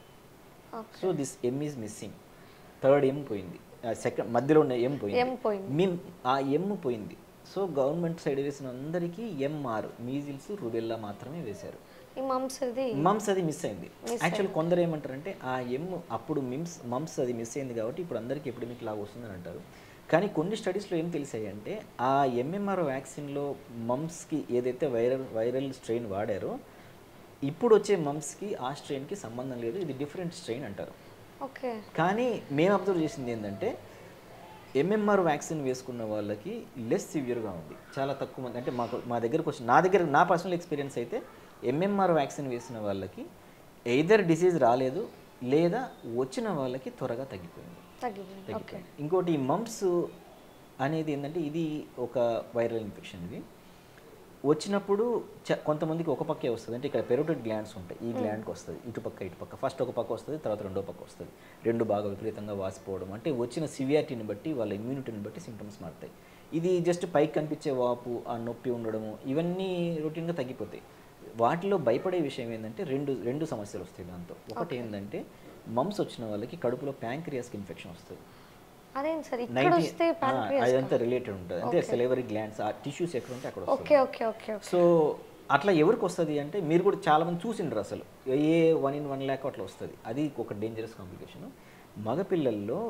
So this M is missing, third M పోయింది, సెకండ్ మధ్యలో ఉన్న ఎమ్ పోయింది, ఆ ఎమ్ పోయింది. సో గవర్నమెంట్ సైడ్ వేసిన అందరికీ ఎంఆర్ మీజిల్స్ రుబెల్లా మాత్రమే వేశారు. మమ్స్ అది మిస్ అయింది. యాక్చువల్ కొందరు ఏమంటారంటే ఆ ఎమ్ అప్పుడు మమ్స్ అది మిస్ అయింది కాబట్టి ఇప్పుడు అందరికీ ఎపిడమిక్ లాగా వస్తుందని అంటారు. కానీ కొన్ని స్టడీస్లో ఏం తెలిసాయి అంటే ఆ ఎంఎంఆర్ వ్యాక్సిన్లో మమ్స్కి ఏదైతే వైరల్ స్ట్రెయిన్ వాడారో ఇప్పుడు వచ్చే మమ్స్కి ఆ స్ట్రెయిన్కి సంబంధం లేదు, ఇది డిఫరెంట్ స్ట్రెయిన్ అంటారు. కానీ మేము అబ్జర్వ్ చేసింది ఏంటంటే ఎంఎంఆర్ వ్యాక్సిన్ వేసుకున్న వాళ్ళకి లెస్ సివియర్గా ఉంది, చాలా తక్కువ మంది. అంటే మా దగ్గరకు వచ్చి నా పర్సనల్ ఎక్స్పీరియన్స్ అయితే ఎంఎంఆర్ వ్యాక్సిన్ వేసిన వాళ్ళకి ఎయిదర్ డిసీజ్ రాలేదు లేదా వచ్చిన వాళ్ళకి త్వరగా తగ్గిపోయింది. ఇంకోటి ఈ మమ్స్ అనేది ఏంటంటే ఇది ఒక వైరల్ ఇన్ఫెక్షన్. ఇది వచ్చినప్పుడు కొంతమందికి ఒక పక్కే వస్తుంది, అంటే ఇక్కడ పెరోటిడ్ గ్లాండ్స్ ఉంటాయి, ఈ గ్లాండ్కి వస్తుంది, ఇటుపక్క ఫస్ట్ ఒక పక్క వస్తుంది, తర్వాత రెండో పక్క వస్తుంది, రెండు బాగా విపరీతంగా వాసిపోవడం. అంటే వచ్చిన సివియారిటీని బట్టి వాళ్ళ ఇమ్యూనిటీని బట్టి సింటమ్స్ మారుతాయి. ఇది జస్ట్ పైకి కనిపించే వాపు, ఆ నొప్పి ఉండడము ఇవన్నీ రొటీన్గా తగ్గిపోతాయి. వాటిలో భయపడే విషయం ఏంటంటే రెండు సమస్యలు వస్తాయి దాంతో. ఒకటి ఏంటంటే మమ్స్ వచ్చిన వాళ్ళకి కడుపులో ప్యాంక్రియాస్కి ఇన్ఫెక్షన్ వస్తుంది. అదంతా రిలేటెడ్ ఉంటుంది, అంటే సెలైవరీ గ్లాండ్స్ ఆ టిష్యూస్ ఎక్కడ ఉంటే అక్కడ వస్తుంది. సో అట్లా ఎవరికి వస్తుంది అంటే మీరు కూడా చాలా మంది చూసిండ్రు, అసలు 1 in 1 lakh అట్లా వస్తుంది. అది ఒక డేంజరస్ కాంప్లికేషన్. మగపిల్లల్లో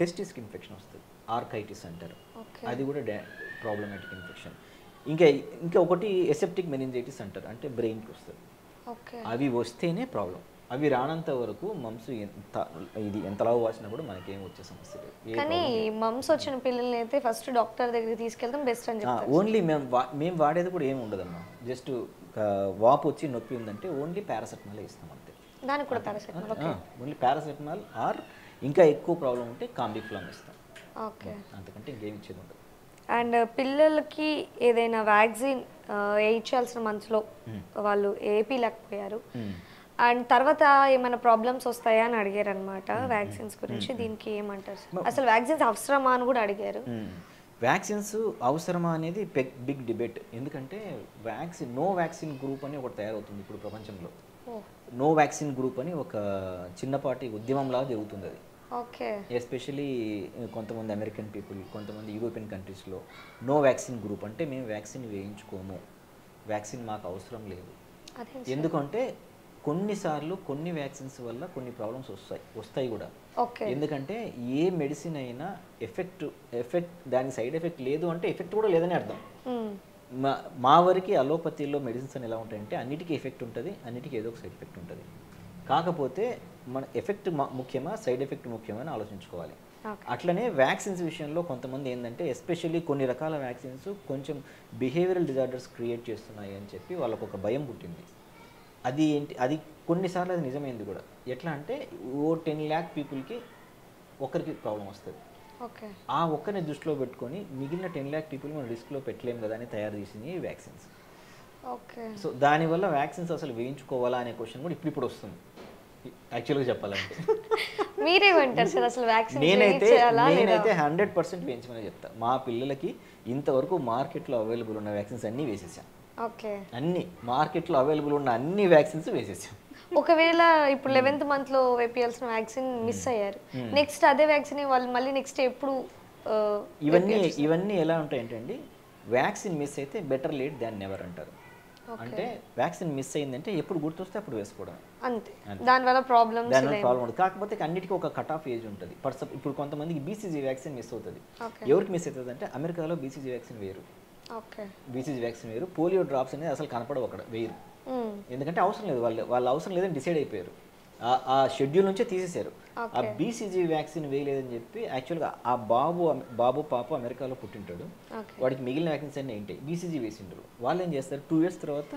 టెస్టిస్కి ఇన్ఫెక్షన్ వస్తుంది, ఆర్కైటిస్ అంటారు, అది కూడా ప్రాబ్లమాటిక్ ఇన్ఫెక్షన్. ఇంకా ఒకటి ఎసెప్టిక్ మెనింజైటిస్ అంటారు, అంటే బ్రెయిన్కి వస్తుంది. అవి వస్తేనే ప్రాబ్లం, అవి రానంత వరకు మమ్స్ ఇది ఎంతలా వాసినా కూడా మనకేం వచ్చే సమస్య లేదు. కానీ మమ్స్ వచ్చిన పిల్లల్ని అయితే ఫస్ట్ డాక్టర్ దగ్గరికి తీసుకెళ్తాం బెస్ట్ అని చెప్తారు. ఓన్లీ మేము వాడేది కూడా ఏమి ఉండదమ్మా, జస్ట్ వాపు వచ్చి నొప్పి ఉందంటే ఓన్లీ పారాసెటమాల్ ఇస్తాం అంతే. దానికి కూడా పారాసెటమాల్, ఓన్లీ పారాసెటమాల్ ఆర్ ఇంకా ఎక్కువ ప్రాబ్లం ఉంటే కాంబిఫ్లామ్ ఇస్తాం, అంతకంటే ఇంకేం ఇచ్చేది ఉండదు. అండ్ పిల్లలకి ఏదైనా వ్యాక్సిన్ వేయించాల్సిన మంత్లో వాళ్ళు ఏపీలేకపోయారు, అండ్ తర్వాత ఏమైనా ప్రాబ్లమ్స్ వస్తాయా అని అడిగారు అనమాట వ్యాక్సిన్స్ గురించి. దీనికి ఏమంటారు అసలు, వ్యాక్సిన్స్ అవసరమా అని కూడా అడిగారు. వ్యాక్సిన్స్ అవసరమా అనేది బిగ్ డిబేట్. ఎందుకంటే నో వ్యాక్సిన్ గ్రూప్ అని ఒకటి తయారవుతుంది ఇప్పుడు ప్రపంచంలో. నో వ్యాక్సిన్ గ్రూప్ అని ఒక చిన్నపాటి ఉద్యమంలాగా జరుగుతుంది అది. ఎస్పెషలీ కొంతమంది అమెరికన్ పీపుల్, కొంతమంది యూరోపియన్ కంట్రీస్లో నో వ్యాక్సిన్ గ్రూప్ అంటే మేము వ్యాక్సిన్ వేయించుకోము, వ్యాక్సిన్ మాకు అవసరం లేదు. ఎందుకంటే కొన్నిసార్లు కొన్ని వ్యాక్సిన్స్ వల్ల కొన్ని ప్రాబ్లమ్స్ వస్తాయి కూడా. ఎందుకంటే ఏ మెడిసిన్ అయినా ఎఫెక్ట్ దాని సైడ్ ఎఫెక్ట్ లేదు అంటే ఎఫెక్ట్ కూడా లేదని అర్థం. మా వరకు అలోపతిలో మెడిసిన్స్ అని ఎలా ఉంటాయంటే అన్నిటికీ ఎఫెక్ట్ ఉంటుంది, అన్నిటికీ ఏదో ఒక సైడ్ ఎఫెక్ట్ ఉంటుంది. కాకపోతే మన ఎఫెక్ట్ ముఖ్యమా సైడ్ ఎఫెక్ట్ ముఖ్యమా అని ఆలోచించుకోవాలి. అట్లనే వ్యాక్సిన్స్ విషయంలో కొంతమంది ఏంటంటే ఎస్పెషల్లీ కొన్ని రకాల వ్యాక్సిన్స్ కొంచెం బిహేవియరల్ డిజార్డర్స్ క్రియేట్ చేస్తున్నాయి అని చెప్పి వాళ్ళకు ఒక భయం పుట్టింది. అది కొన్నిసార్లు అది నిజమైంది కూడా. ఎట్లా అంటే 10 lakh పీపుల్కి ఒకరికి ప్రాబ్లం వస్తుంది, ఆ ఒక్కరిని దృష్టిలో పెట్టుకొని మిగిలిన 10 lakh పీపుల్ మనం రిస్క్లో పెట్టలేము కదా అని తయారు చేసింది ఈ వ్యాక్సిన్స్. సో దానివల్ల వ్యాక్సిన్స్ అసలు వేయించుకోవాలా అనే క్వశ్చన్ కూడా ఇప్పుడు వస్తుంది యాక్చువల్గా చెప్పాలంటే. మీరేమంటారు సార్ అసలు వ్యాక్సిన్? నేనైతే 100% వేయించమని చెప్తా. మా పిల్లలకి ఇంతవరకు మార్కెట్లో అవైలబుల్ ఉన్న వ్యాక్సిన్స్ అన్నీ వేసేసాం, అన్ని మార్కెట్లో అవైలబుల్ ఉన్న అన్ని వ్యాక్సిన్స్ వేసేసాం. ఒకవేళ ఇప్పుడు 11th month లో వేపియాల్సిన వ్యాక్సిన్ మిస్ అయ్యారు, నెక్స్ట్ అదే వ్యాక్సిన్ వాళ్ళు మళ్ళీ నెక్స్ట్ ఎప్పుడు ఇవన్నీ ఎలా ఉంటాయంటే వ్యాక్సిన్ మిస్ అయితే బెటర్ లేట్ దాన్ నెవర్ అంటారు. అంటే వ్యాక్సిన్ మిస్ అయిందంటే ఎప్పుడు గుర్తొస్తే అప్పుడు వేసుకోవడం అంతే, దానివల్ల ప్రాబ్లం ఉండదు. కాకపోతే అన్నిటికీ ఒక కట్ ఆఫ్ ఏజ్ ఉంటుంది. ఇప్పుడు కొంతమందికి బీసీజీ వ్యాక్సిన్ మిస్ అవుతుంది. ఎవరికి మిస్ అవుతుంది అంటే అమెరికాలో బీసీజీ వ్యాక్సిన్ వేరు, బీసీజీ వ్యాక్సిన్ వేరు, పోలియో డ్రాప్స్ అనేది అసలు కనపడవు అక్కడ, వేరు. ఎందుకంటే అవసరం లేదు, వాళ్ళు అవసరం లేదని డిసైడ్ అయిపోయారు, ఆ షెడ్యూల్ నుంచే తీసేశారు. ఆ బీసీజీ వ్యాక్సిన్ వేయలేదని చెప్పి యాక్చువల్గా ఆ బాబు పాప అమెరికాలో పుట్టింటాడు, వాడికి మిగిలిన వ్యాక్సిన్స్ అన్నీ ఏంటి బీసీజీ వేసింటారు. వాళ్ళు ఏం చేస్తారు 2 years తర్వాత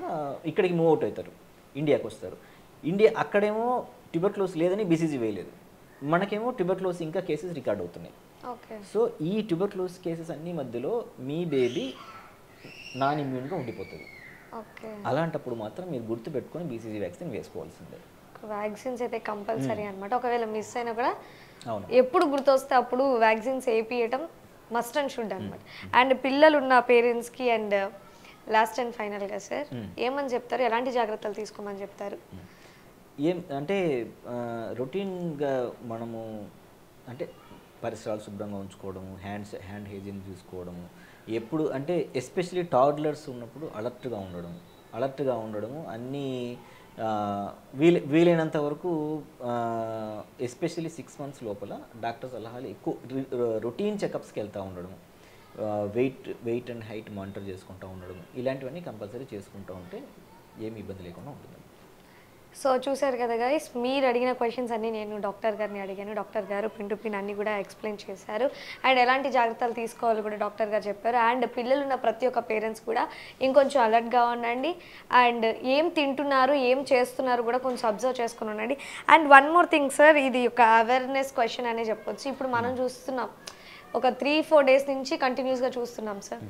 ఇక్కడికి మూవ్ అవుట్ అవుతారు, ఇండియాకి వస్తారు. అక్కడేమో ట్యూబర్క్లోస్ లేదని బీసీజీ వేయలేదు, మనకేమో ట్యూబర్క్లోస్ ఇంకా కేసెస్ రికార్డ్ అవుతున్నాయి. సో ఈ ట్యూబర్క్లోస్ కేసెస్ అన్ని మధ్యలో మీ బేబీ నాన్ ఇమ్యూన్గా ఉండిపోతుంది. అలాంటప్పుడు మాత్రం మీరు గుర్తుపెట్టుకొని బీసీజీ వ్యాక్సిన్ వేసుకోవాల్సిందే. వ్యాక్సిన్స్ అయితే కంపల్సరీ అనమాట. ఒకవేళ మిస్ అయినా కూడా ఎప్పుడు గుర్తొస్తే అప్పుడు వ్యాక్సిన్స్ వేయించడం మస్ట్ అండ్ షుడ్ అనమాట. అండ్ పిల్లలు ఉన్న పేరెంట్స్కి అండ్ లాస్ట్ అండ్ ఫైనల్గా సార్ ఏమని చెప్తారు, ఎలాంటి జాగ్రత్తలు తీసుకోమని చెప్తారు? అంటే రొటీన్గా మనము అంటే పరిసరాలు శుభ్రంగా ఉంచుకోవడము, హ్యాండ్ హైజీన్ చూసుకోవడము, ఎప్పుడు అంటే ఎస్పెషలీ టాడ్లర్స్ ఉన్నప్పుడు అలర్ట్గా ఉండడము అన్నీ వీలైనంత వరకు ఎస్పెషల్లీ 6 months లోపల డాక్టర్ సలహాలు ఎక్కువ రొటీన్ చెకప్స్కి వెళ్తూ ఉండడం, వెయిట్ అండ్ హైట్ మానిటర్ చేసుకుంటూ ఉండడం, ఇలాంటివన్నీ కంపల్సరీ చేసుకుంటూ ఉంటే ఏమి ఇబ్బంది లేకుండా ఉంటుంది. సో చూసారు కదా గైస్, మీరు అడిగిన క్వశ్చన్స్ అన్నీ నేను డాక్టర్ గారిని అడిగాను. డాక్టర్ గారు పిన్ టు పిన్ అన్నీ కూడా ఎక్స్ప్లెయిన్ చేశారు. అండ్ ఎలాంటి జాగ్రత్తలు తీసుకోవాలో కూడా డాక్టర్ గారు చెప్పారు. అండ్ పిల్లలు ఉన్న ప్రతి ఒక్క పేరెంట్స్ కూడా ఇంకొంచెం అలర్ట్గా ఉండండి. అండ్ ఏం తింటున్నారు, ఏం చేస్తున్నారు కూడా కొంచెం అబ్జర్వ్ చేసుకుని ఉండండి. And one more thing sir, ఇది ఒక అవేర్నెస్ క్వశ్చన్ అనే చెప్పొచ్చు. ఇప్పుడు మనం చూస్తున్నాం, ఒక 3-4 days నుంచి కంటిన్యూస్గా చూస్తున్నాం సార్,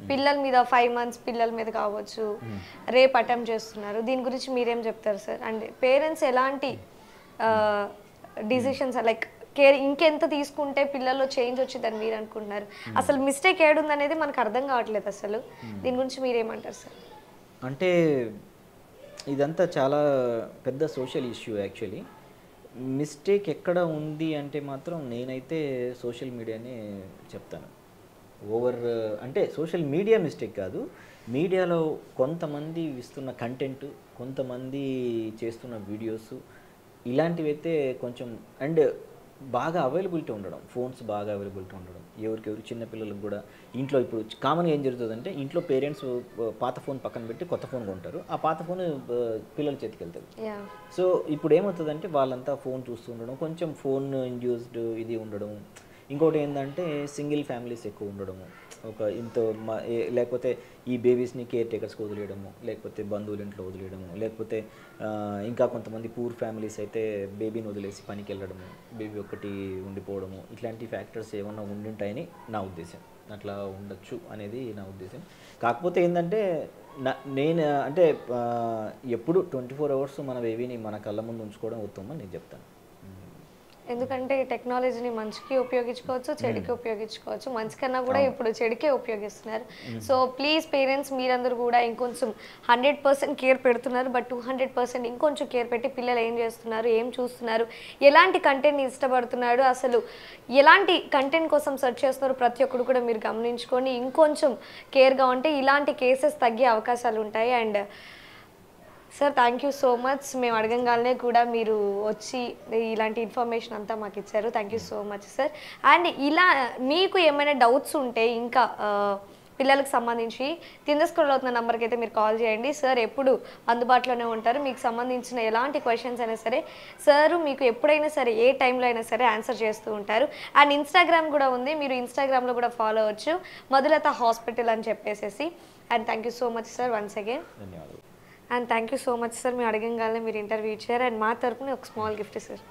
పిల్లల మీద 5 months పిల్లల మీద కావచ్చు రేప్ అటెంప్ట్ చేస్తున్నారు. దీని గురించి మీరేం చెప్తారు సార్? అండ్ పేరెంట్స్ ఎలాంటి డిసిషన్స్ లైక్ కేర్ ఇంకెంత తీసుకుంటే పిల్లల్లో చేంజ్ వచ్చిందని మీరు అనుకుంటున్నారు? అసలు మిస్టేక్ ఏడుందనేది మనకు అర్థం కావట్లేదు అసలు. దీని గురించి మీరేమంటారు సార్? అంటే ఇదంతా చాలా పెద్ద సోషల్ ఇష్యూ. యాక్చువల్లీ మిస్టేక్ ఎక్కడ ఉంది అంటే మాత్రం నేనైతే సోషల్ మీడియానే చెప్తాను. అంటే సోషల్ మీడియా మిస్టేక్ కాదు, మీడియాలో కొంతమంది ఇస్తున్న కంటెంట్, కొంతమంది చేస్తున్న వీడియోస్, ఇలాంటివి అయితే కొంచెం అండ్ బాగా అవైలబిలిటీ ఉండడం, ఫోన్స్ బాగా అవైలబిలిటీ ఉండడం, ఎవరికెవరు చిన్నపిల్లలకు కూడా ఇంట్లో ఇప్పుడు కామన్గా ఏం జరుగుతుందంటే ఇంట్లో పేరెంట్స్ పాత ఫోన్ పక్కన పెట్టి కొత్త ఫోన్ కొంటారు, ఆ పాత ఫోన్ పిల్లల చేతికి వెళ్తారు. సో ఇప్పుడు ఏమవుతుందంటే వాళ్ళంతా ఫోన్ చూస్తూ ఉండడం, కొంచెం ఫోన్ ఇండ్యూస్డ్ ఇది ఉండడం. ఇంకోటి ఏంటంటే సింగిల్ ఫ్యామిలీస్ ఎక్కువ ఉండడము, లేకపోతే ఈ బేబీస్ని కేర్ టేకర్స్కి వదిలేయడము, లేకపోతే బంధువుల ఇంట్లో వదిలేయడము, లేకపోతే ఇంకా కొంతమంది పూర్ ఫ్యామిలీస్ అయితే బేబీని వదిలేసి పనికి వెళ్ళడము, బేబీ ఒక్కటి ఉండిపోవడము, ఇట్లాంటి ఫ్యాక్టర్స్ ఏమన్నా ఉండింటాయని నా ఉద్దేశం. అట్లా ఉండొచ్చు అనేది నా ఉద్దేశం. కాకపోతే ఏంటంటే నేను అంటే ఎప్పుడు 24 hours మన బేబీని మన కళ్ళ ముందు ఉంచుకోవడం ఉత్తమం నేను చెప్తాను. ఎందుకంటే టెక్నాలజీని మంచికి ఉపయోగించుకోవచ్చు, చెడుకి ఉపయోగించుకోవచ్చు. మంచి కన్నా కూడా ఇప్పుడు చెడుకే ఉపయోగిస్తున్నారు. సో ప్లీజ్ పేరెంట్స్ మీరందరూ కూడా ఇంకొంచెం 100% కేర్ పెడుతున్నారు, బట్ 200% ఇంకొంచెం కేర్ పెట్టి పిల్లలు ఏం చేస్తున్నారు, ఏం చూస్తున్నారు, ఎలాంటి కంటెంట్ని ఇష్టపడుతున్నాడు, అసలు ఎలాంటి కంటెంట్ కోసం సెర్చ్ చేస్తున్నారు, ప్రతి ఒక్కరు కూడా మీరు గమనించుకొని ఇంకొంచెం కేర్గా ఉంటే ఇలాంటి కేసెస్ తగ్గే అవకాశాలు ఉంటాయి. And sir thank you so much, మేము అడగంగానే కూడా మీరు వచ్చి ఇలాంటి ఇన్ఫర్మేషన్ అంతా మాకు ఇచ్చారు. Thank you so much sir. And ఇలా మీకు ఏమైనా డౌట్స్ ఉంటే ఇంకా పిల్లలకు సంబంధించి కింద స్క్రోల్ అవుతున్న నెంబర్కి అయితే మీరు కాల్ చేయండి. సార్ ఎప్పుడు అందుబాటులోనే ఉంటారు. మీకు సంబంధించిన ఎలాంటి క్వశ్చన్స్ అయినా సరే సార్ మీకు ఎప్పుడైనా సరే ఏ టైంలో అయినా సరే ఆన్సర్ చేస్తూ ఉంటారు. అండ్ ఇన్స్టాగ్రామ్ కూడా ఉంది, మీరు ఇన్స్టాగ్రామ్లో కూడా ఫాలో అవ్వచ్చు, మధులత హాస్పిటల్ అని చెప్పేసి. And thank you so much sir once again. ధన్యవాదాలు. And thank you so much sir, మేము అడగంగానే మీరు ఇంటర్వ్యూ ఇచ్చారు. అండ్ మా తరపున ఒక స్మాల్ గిఫ్ట్ సార్.